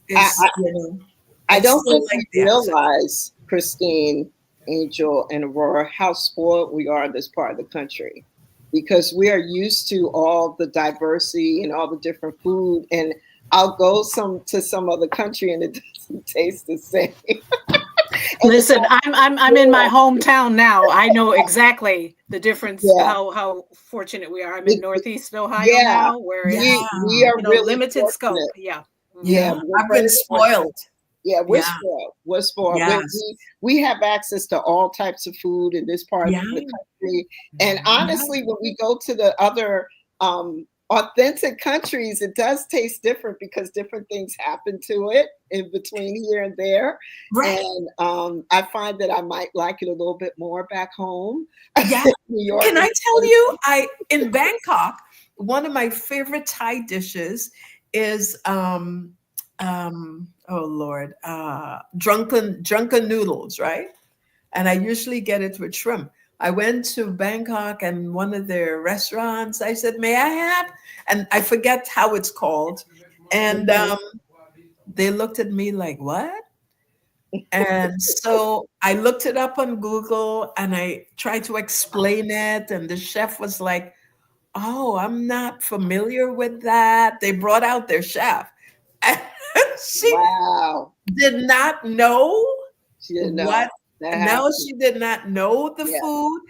It's, I, you know, I I don't still think like we the accent. realize, Christine, Angel, and Aurora, how spoiled we are in this part of the country, because we are used to all the diversity and all the different food. And I'll go to some other country and it doesn't taste the same. And it's Listen, I'm in my like, hometown now. I know exactly the difference. yeah, How fortunate we are. I'm in it, Northeast Ohio yeah, now, where Yeah, it's we are really limited scope. fortunate. Yeah. Yeah, yeah. Hmm. we're I've been very fortunate. spoiled. Yeah, we're Yeah, spoiled. We're spoiled. yes. We have access to all types of food in this part Yeah, of the country. And yeah. honestly, when we go to the other authentic countries, it does taste different because different things happen to it in between here and there. Right. And I find that I might like it a little bit more back home. Yeah. New York Can I is tell you, I in Bangkok, one of my favorite Thai dishes is oh Lord, drunken noodles, right? And I usually get it with shrimp. I went to Bangkok and one of their restaurants, I said, "May I have?" And I forget how it's called. And Mhm. they looked at me like, "What?" And so I looked it up on Google and I tried to explain it. And the chef was like, "Oh, I'm not familiar with that." They brought out their chef. And she Wow. did not know She didn't know what, that no, happened. she did not know the Yeah. food.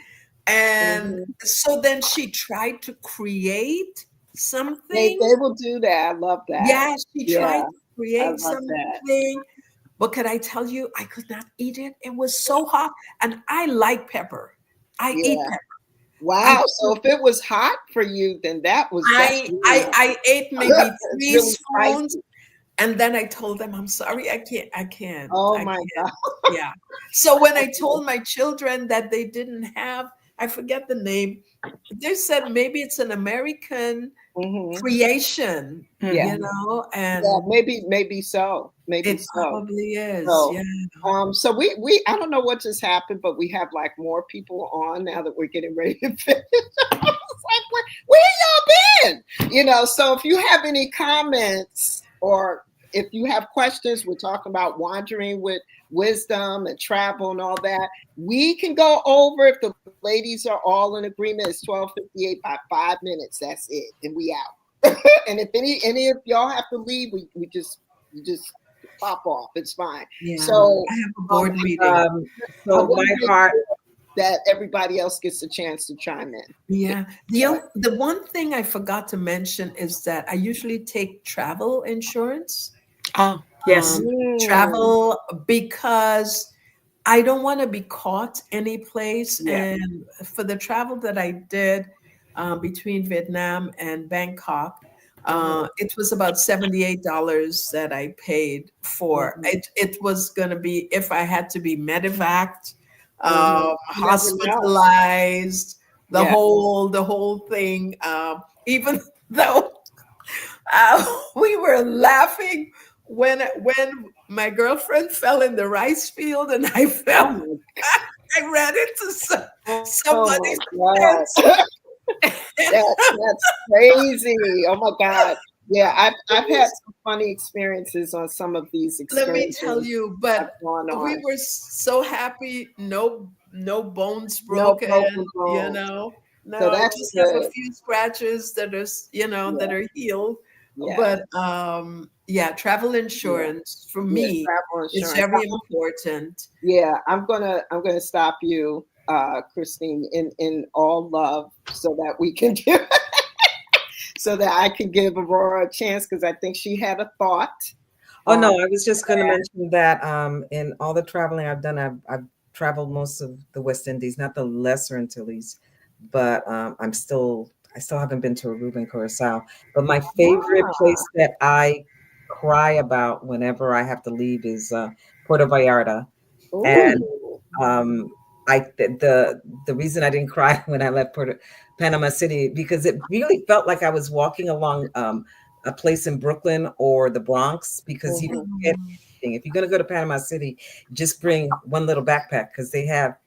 And Mhm. so then she tried to create something. They will do that. I love that. Yeah, she tried Yeah, to I create love that. something. But can I tell you, I could not eat it. It was so hot. And I like pepper. I eat Yeah. pepper. I Wow. So if it was hot for you, then that's really I ate maybe it's three really spoons, spicy. and then I told them, "I'm sorry, Oh I my can't." God. Yeah. So when I told my children that they didn't have, I forget the name, they said maybe it's an American Hmm. creation, Yeah. you know, Yeah. and Maybe so. Maybe it so. probably is. So, Yeah. so we I don't know what just happened, but we have like more people on now that we're getting ready to finish. I was like, where y'all been? So if you have any comments or if you have questions, we're talking about wandering with wisdom and travel and all that. We can go over if the ladies are all in agreement. It's 12:58 by 5 minutes. That's it, and we out. And if any of y'all have to leave, we just you just pop off. It's fine. Yeah. So I have a um, board meeting. I So want my to make heart, sure that everybody else gets a chance to chime in. Yeah. All right. The one thing I forgot to mention is that I usually take travel insurance. Oh, yes. Mm, Travel because I don't want to be caught any place. yeah. And for the travel that I did between Vietnam and Bangkok, Mhm, it was about $78 that I paid for. mhm, It was going to be if I had to be medevaced, mhm. You never know. hospitalized, Yeah. the whole thing. Even though we were laughing when my girlfriend fell in the rice field and I Oh fell. my, I ran into oh somebody's my fence. God. That's crazy. Oh my God. Yeah, I've had some funny experiences on some of these Let me tell excursions you, I've but gone we on. were so happy. No bones No broken. broken You bones. know, So no, that's just have a good. few scratches that are that Yeah, are healed. yeah, But yeah, travel yeah, insurance for yeah. me Travel is insurance. very important. Yeah, I'm gonna stop you, Christine, in all love, so that we can give, so that I can give Aurora a chance because I think she had a thought. oh Um, no, I was just going to mention that in all the traveling I've done, I've traveled most of the West Indies, not the Lesser Antilles, but I still haven't been to Aruba and Curacao. But my favorite ah, place that I cry about whenever I have to leave is Puerto Vallarta. And ooh, um, the reason I didn't cry when I left Panama City, because it really felt like I was walking along a place in Brooklyn or the Bronx, because you mhm. don't get anything. If you're going to go to Panama City, just bring one little backpack because they have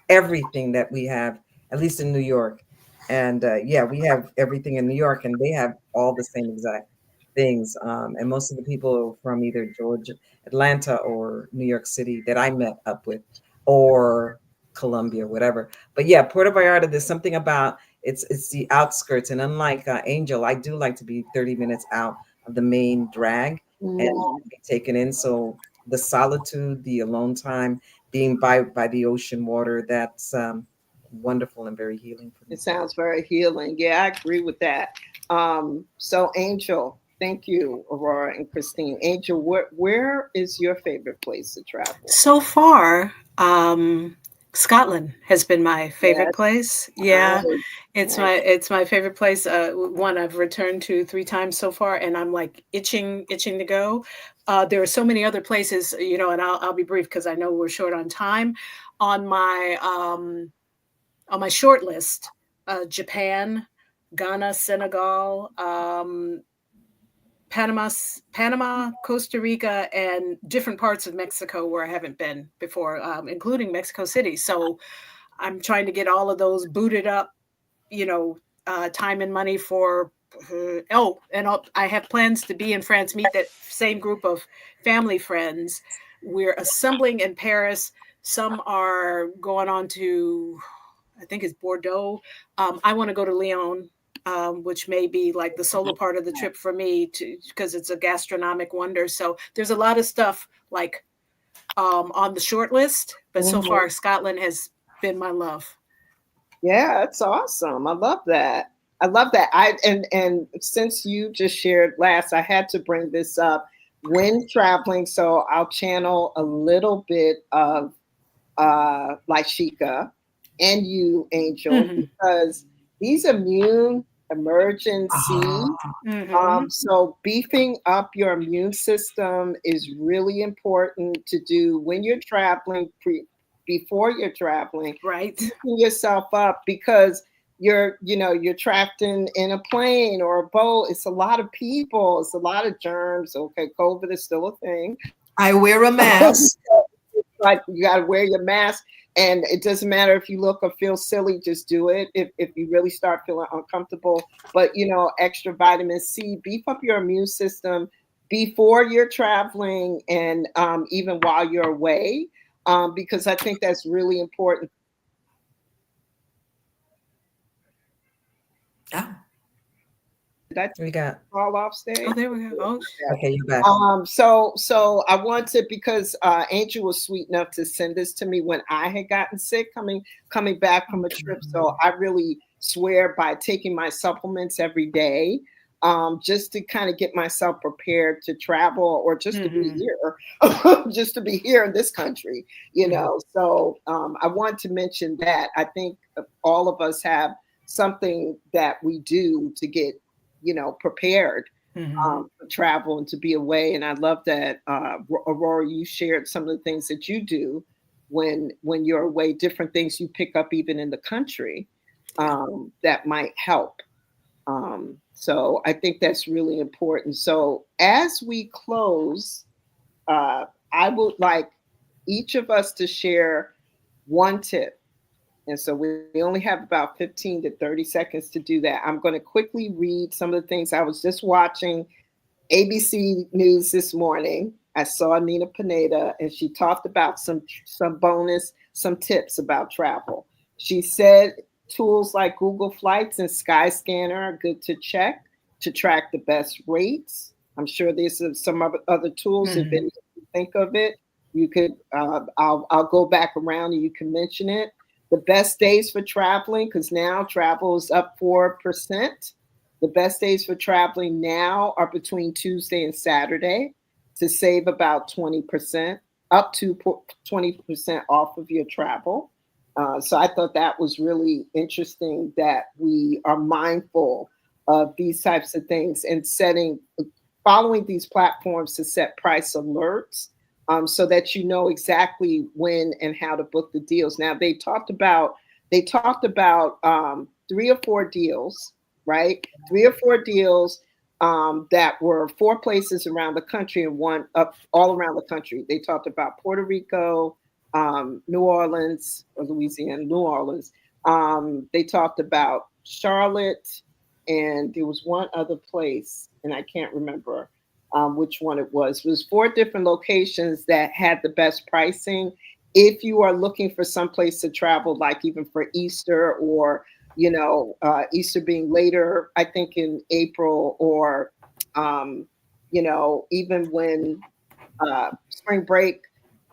everything that we have, at least in New York. And yeah, we have everything in New York, and they have all the same exact. things. And most of the people from either Georgia, Atlanta, or New York City that I met up with, or Columbia, whatever. But yeah, Puerto Vallarta, there's something about it's the outskirts, and unlike Angel, I do like to be 30 minutes out of the main drag and Mm, be taken in. So the solitude, the alone time, being by the ocean water, that's wonderful and very healing for me. it sounds very healing. Yeah, I agree with that. So Angel, thank you, Aurora and Christine. Angel, where is your favorite place to travel? So far, Scotland has been my favorite Yes, place. Yeah, nice, nice. it's my favorite place. One I've returned to 3 times so far, and I'm like itching to go. There are so many other places, and I'll be brief because I know we're short on time. On my on my short list, Japan, Ghana, Senegal, Panama, Costa Rica, and different parts of Mexico where I haven't been before, including Mexico City. So I'm trying to get all of those booted up, time and money for. I have plans to be in France, meet that same group of family friends. We're assembling in Paris. Some are going on to, I think it's Bordeaux. I want to go to Lyon, which may be like the solo part of the trip for me, because it's a gastronomic wonder. So there's a lot of stuff like on the short list, but so Mhm. far Scotland has been my love. Yeah, that's awesome. I love that. I love that. And since you just shared last, I had to bring this up when traveling, so I'll channel a little bit of Lyshika and you, Angel, Mm-hmm. because these immune emergency. Mm-hmm. So beefing up your immune system is really important to do when you're traveling, before you're traveling, Right. beefing yourself up because you're trapped in a plane or a boat. It's a lot of people. It's a lot of germs. Okay, COVID is still a thing. I wear a mask. Like you got to wear your mask, and it doesn't matter if you look or feel silly, just do it if you really start feeling uncomfortable. But extra vitamin C, beef up your immune system before you're traveling, and even while you're away, because I think that's really important. Ah, Did I We got fall off stage? Oh, there we go. Oh, okay, you're back. So I wanted, because Angel was sweet enough to send this to me when I had gotten sick coming back from a trip. So I really swear by taking my supplements every day, just to kind of get myself prepared to travel, or just to be mm-hmm. here, just to be here in this country, Mm-hmm. So I want to mention that. I think all of us have something that we do to get, prepared Mm-hmm. for travel and to be away. And I love that, Aurora, you shared some of the things that you do when you're away, different things you pick up even in the country, that might help. So I think that's really important. So as we close, I would like each of us to share one tip. And so we only have about 15 to 30 seconds to do that. I'm going to quickly read some of the things I was just watching ABC News this morning. I saw Nina Pineda, and she talked about some tips about travel. She said tools like Google Flights and Skyscanner are good to check to track the best rates. I'm sure there's some other tools. If Mm-hmm. any you think of it, you could. I'll go back around and you can mention it. The best days for traveling, because now travel is up 4%. The best days for traveling now are between Tuesday and Saturday to save about 20%, up to 20% off of your travel. So I thought that was really interesting that we are mindful of these types of things and following these platforms to set price alerts, so that you know exactly when and how to book the deals. Now they talked about 3 or 4 deals, right? 3 or 4 deals, that were 4 places around the country and one up all around the country. They talked about Puerto Rico, New Orleans, or Louisiana, New Orleans. They talked about Charlotte, and there was one other place, and I can't remember which one it was. It was 4 different locations that had the best pricing. If you are looking for some place to travel, like even for Easter, or Easter being later, I think in April, or even when spring break,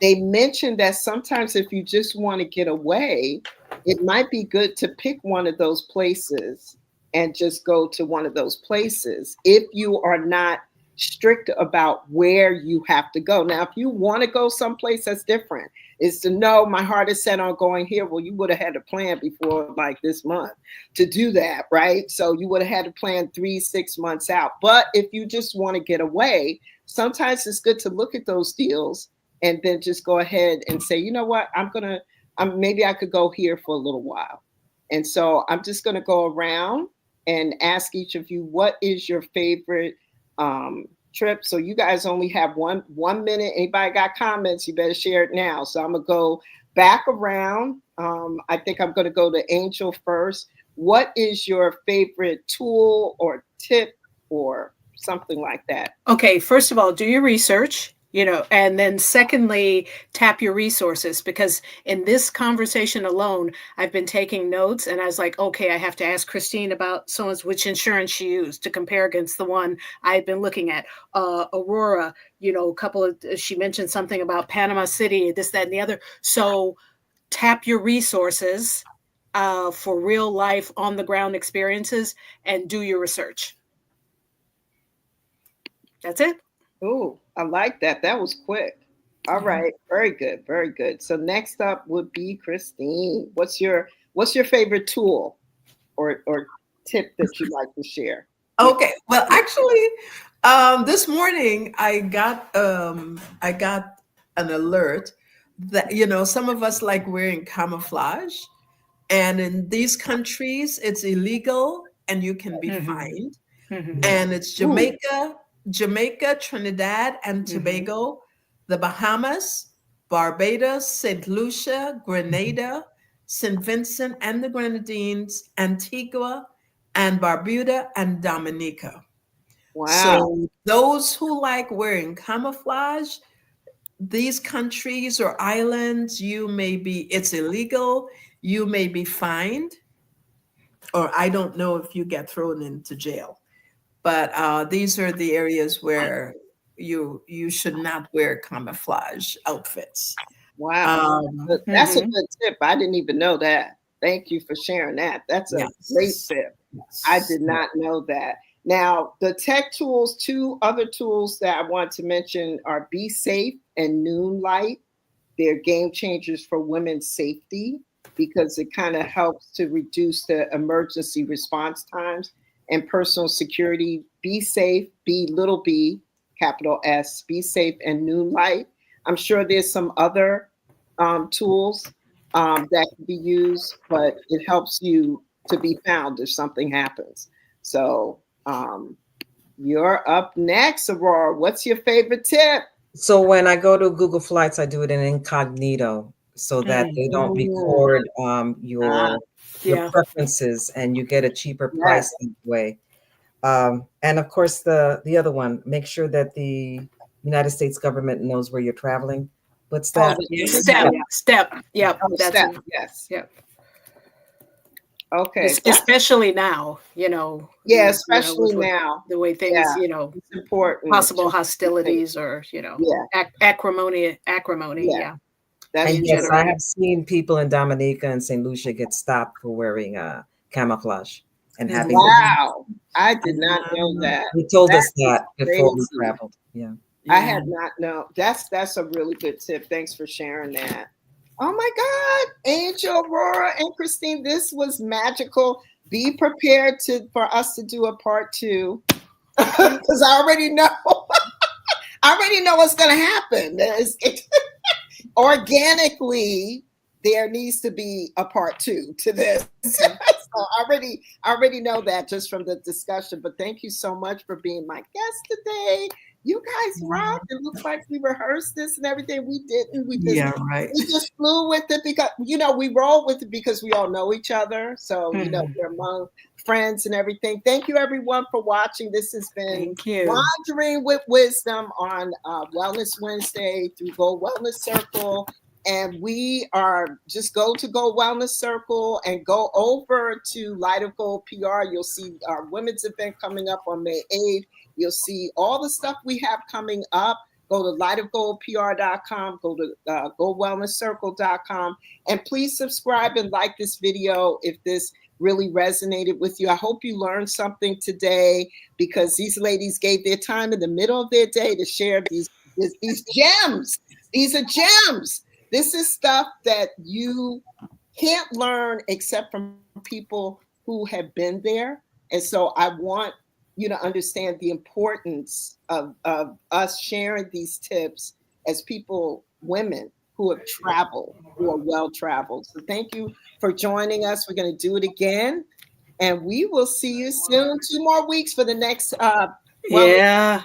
they mentioned that sometimes if you just want to get away, it might be good to pick one of those places and just go to one of those places if you are not strict about where you have to go. Now, if you want to go someplace, that's different. Is to know my heart is set on going here. Well, you would have had a plan before like this month to do that, right? So you would have had to plan 3-6 months out. But if you just want to get away, sometimes it's good to look at those deals and then just go ahead and say, you know what, maybe I could go here for a little while. And so I'm just going to go around and ask each of you, what is your favorite trip? So you guys only have one minute. Anybody got comments? You better share it now. So I'm gonna go back around. I think I'm gonna go to Angel first. What is your favorite tool or tip or something like that? Okay, first of all, do your research, and then secondly, tap your resources, because in this conversation alone, I've been taking notes, and I was like, okay, I have to ask Christine about which insurance she used to compare against the one I've been looking at. Aurora, she mentioned something about Panama City, this, that, and the other. So tap your resources for real life on the ground experiences and do your research. That's it. Oh, I like that. That was quick. All right. Very good. Very good. So next up would be Christine. What's your favorite tool or tip that you'd like to share? Okay. Well, actually, this morning I got an alert that some of us like wearing camouflage, and in these countries it's illegal and you can be fined. And it's Jamaica, Trinidad and Tobago, the Bahamas, Barbados, St. Lucia, Grenada, St. Vincent and the Grenadines, Antigua and Barbuda and Dominica. Wow. So those who like wearing camouflage, these countries or islands, it's illegal, you may be fined, or I don't know if you get thrown into jail. But these are the areas where you should not wear camouflage outfits. Wow. That's a good tip. I didn't even know that. Thank you for sharing that. That's a great tip. I did not know that. Now, the tech tools, 2 other tools that I want to mention are Be Safe and Noonlight. They're game changers for women's safety because it kind of helps to reduce the emergency response times and personal security. Be Safe, B, capital S, Be Safe and Noonlight. I'm sure there's some other tools that can be used, but it helps you to be found if something happens. So you're up next, Aurora. What's your favorite tip? So when I go to Google Flights, I do it in incognito so that they don't record your preferences, and you get a cheaper price that way. And of course, the other one, make sure that the United States government knows where you're traveling. What's that? Step. Yep. Step. Yes. Yep. Okay. Especially now, Yeah, especially now. The way things, it's important. Possible hostilities or, acrimony. Yeah. And yes, I have seen people in Dominica and St. Lucia get stopped for wearing camouflage and having. Wow, I did not know that. He told us that before we traveled. Yeah. I had not known. That's a really good tip. Thanks for sharing that. Oh my God, Angel, Aurora, and Christine, this was magical. Be prepared for us to do a part 2 because I already know. I already know what's going to happen. Organically, there needs to be a part 2 to this. So I already know that just from the discussion. But thank you so much for being my guest today. You guys rocked. It looks like we rehearsed this and everything. We didn't. Yeah, right. We just flew with it because we roll with it because we all know each other. So we're among friends and everything. Thank you everyone for watching. This has been Thank you. Wandering with Wisdom on Wellness Wednesday through Go Wellness Circle. And we are just go to Go Wellness Circle and go over to Light of Gold PR. You'll see our women's event coming up on May 8th. You'll see all the stuff we have coming up. Go to lightofgoldpr.com, go to gowellnesscircle.com, and please subscribe and like this video if this really resonated with you. I hope you learned something today because these ladies gave their time in the middle of their day to share these gems. These are gems. This is stuff that you can't learn except from people who have been there. And so I want you to understand the importance of us sharing these tips as people, women who have traveled, who are well-traveled. So thank you for joining us. We're going to do it again. And we will see you soon. 2 more weeks for the next yeah.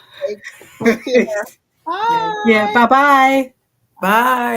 Take care. Bye. Yeah. Bye-bye. Bye.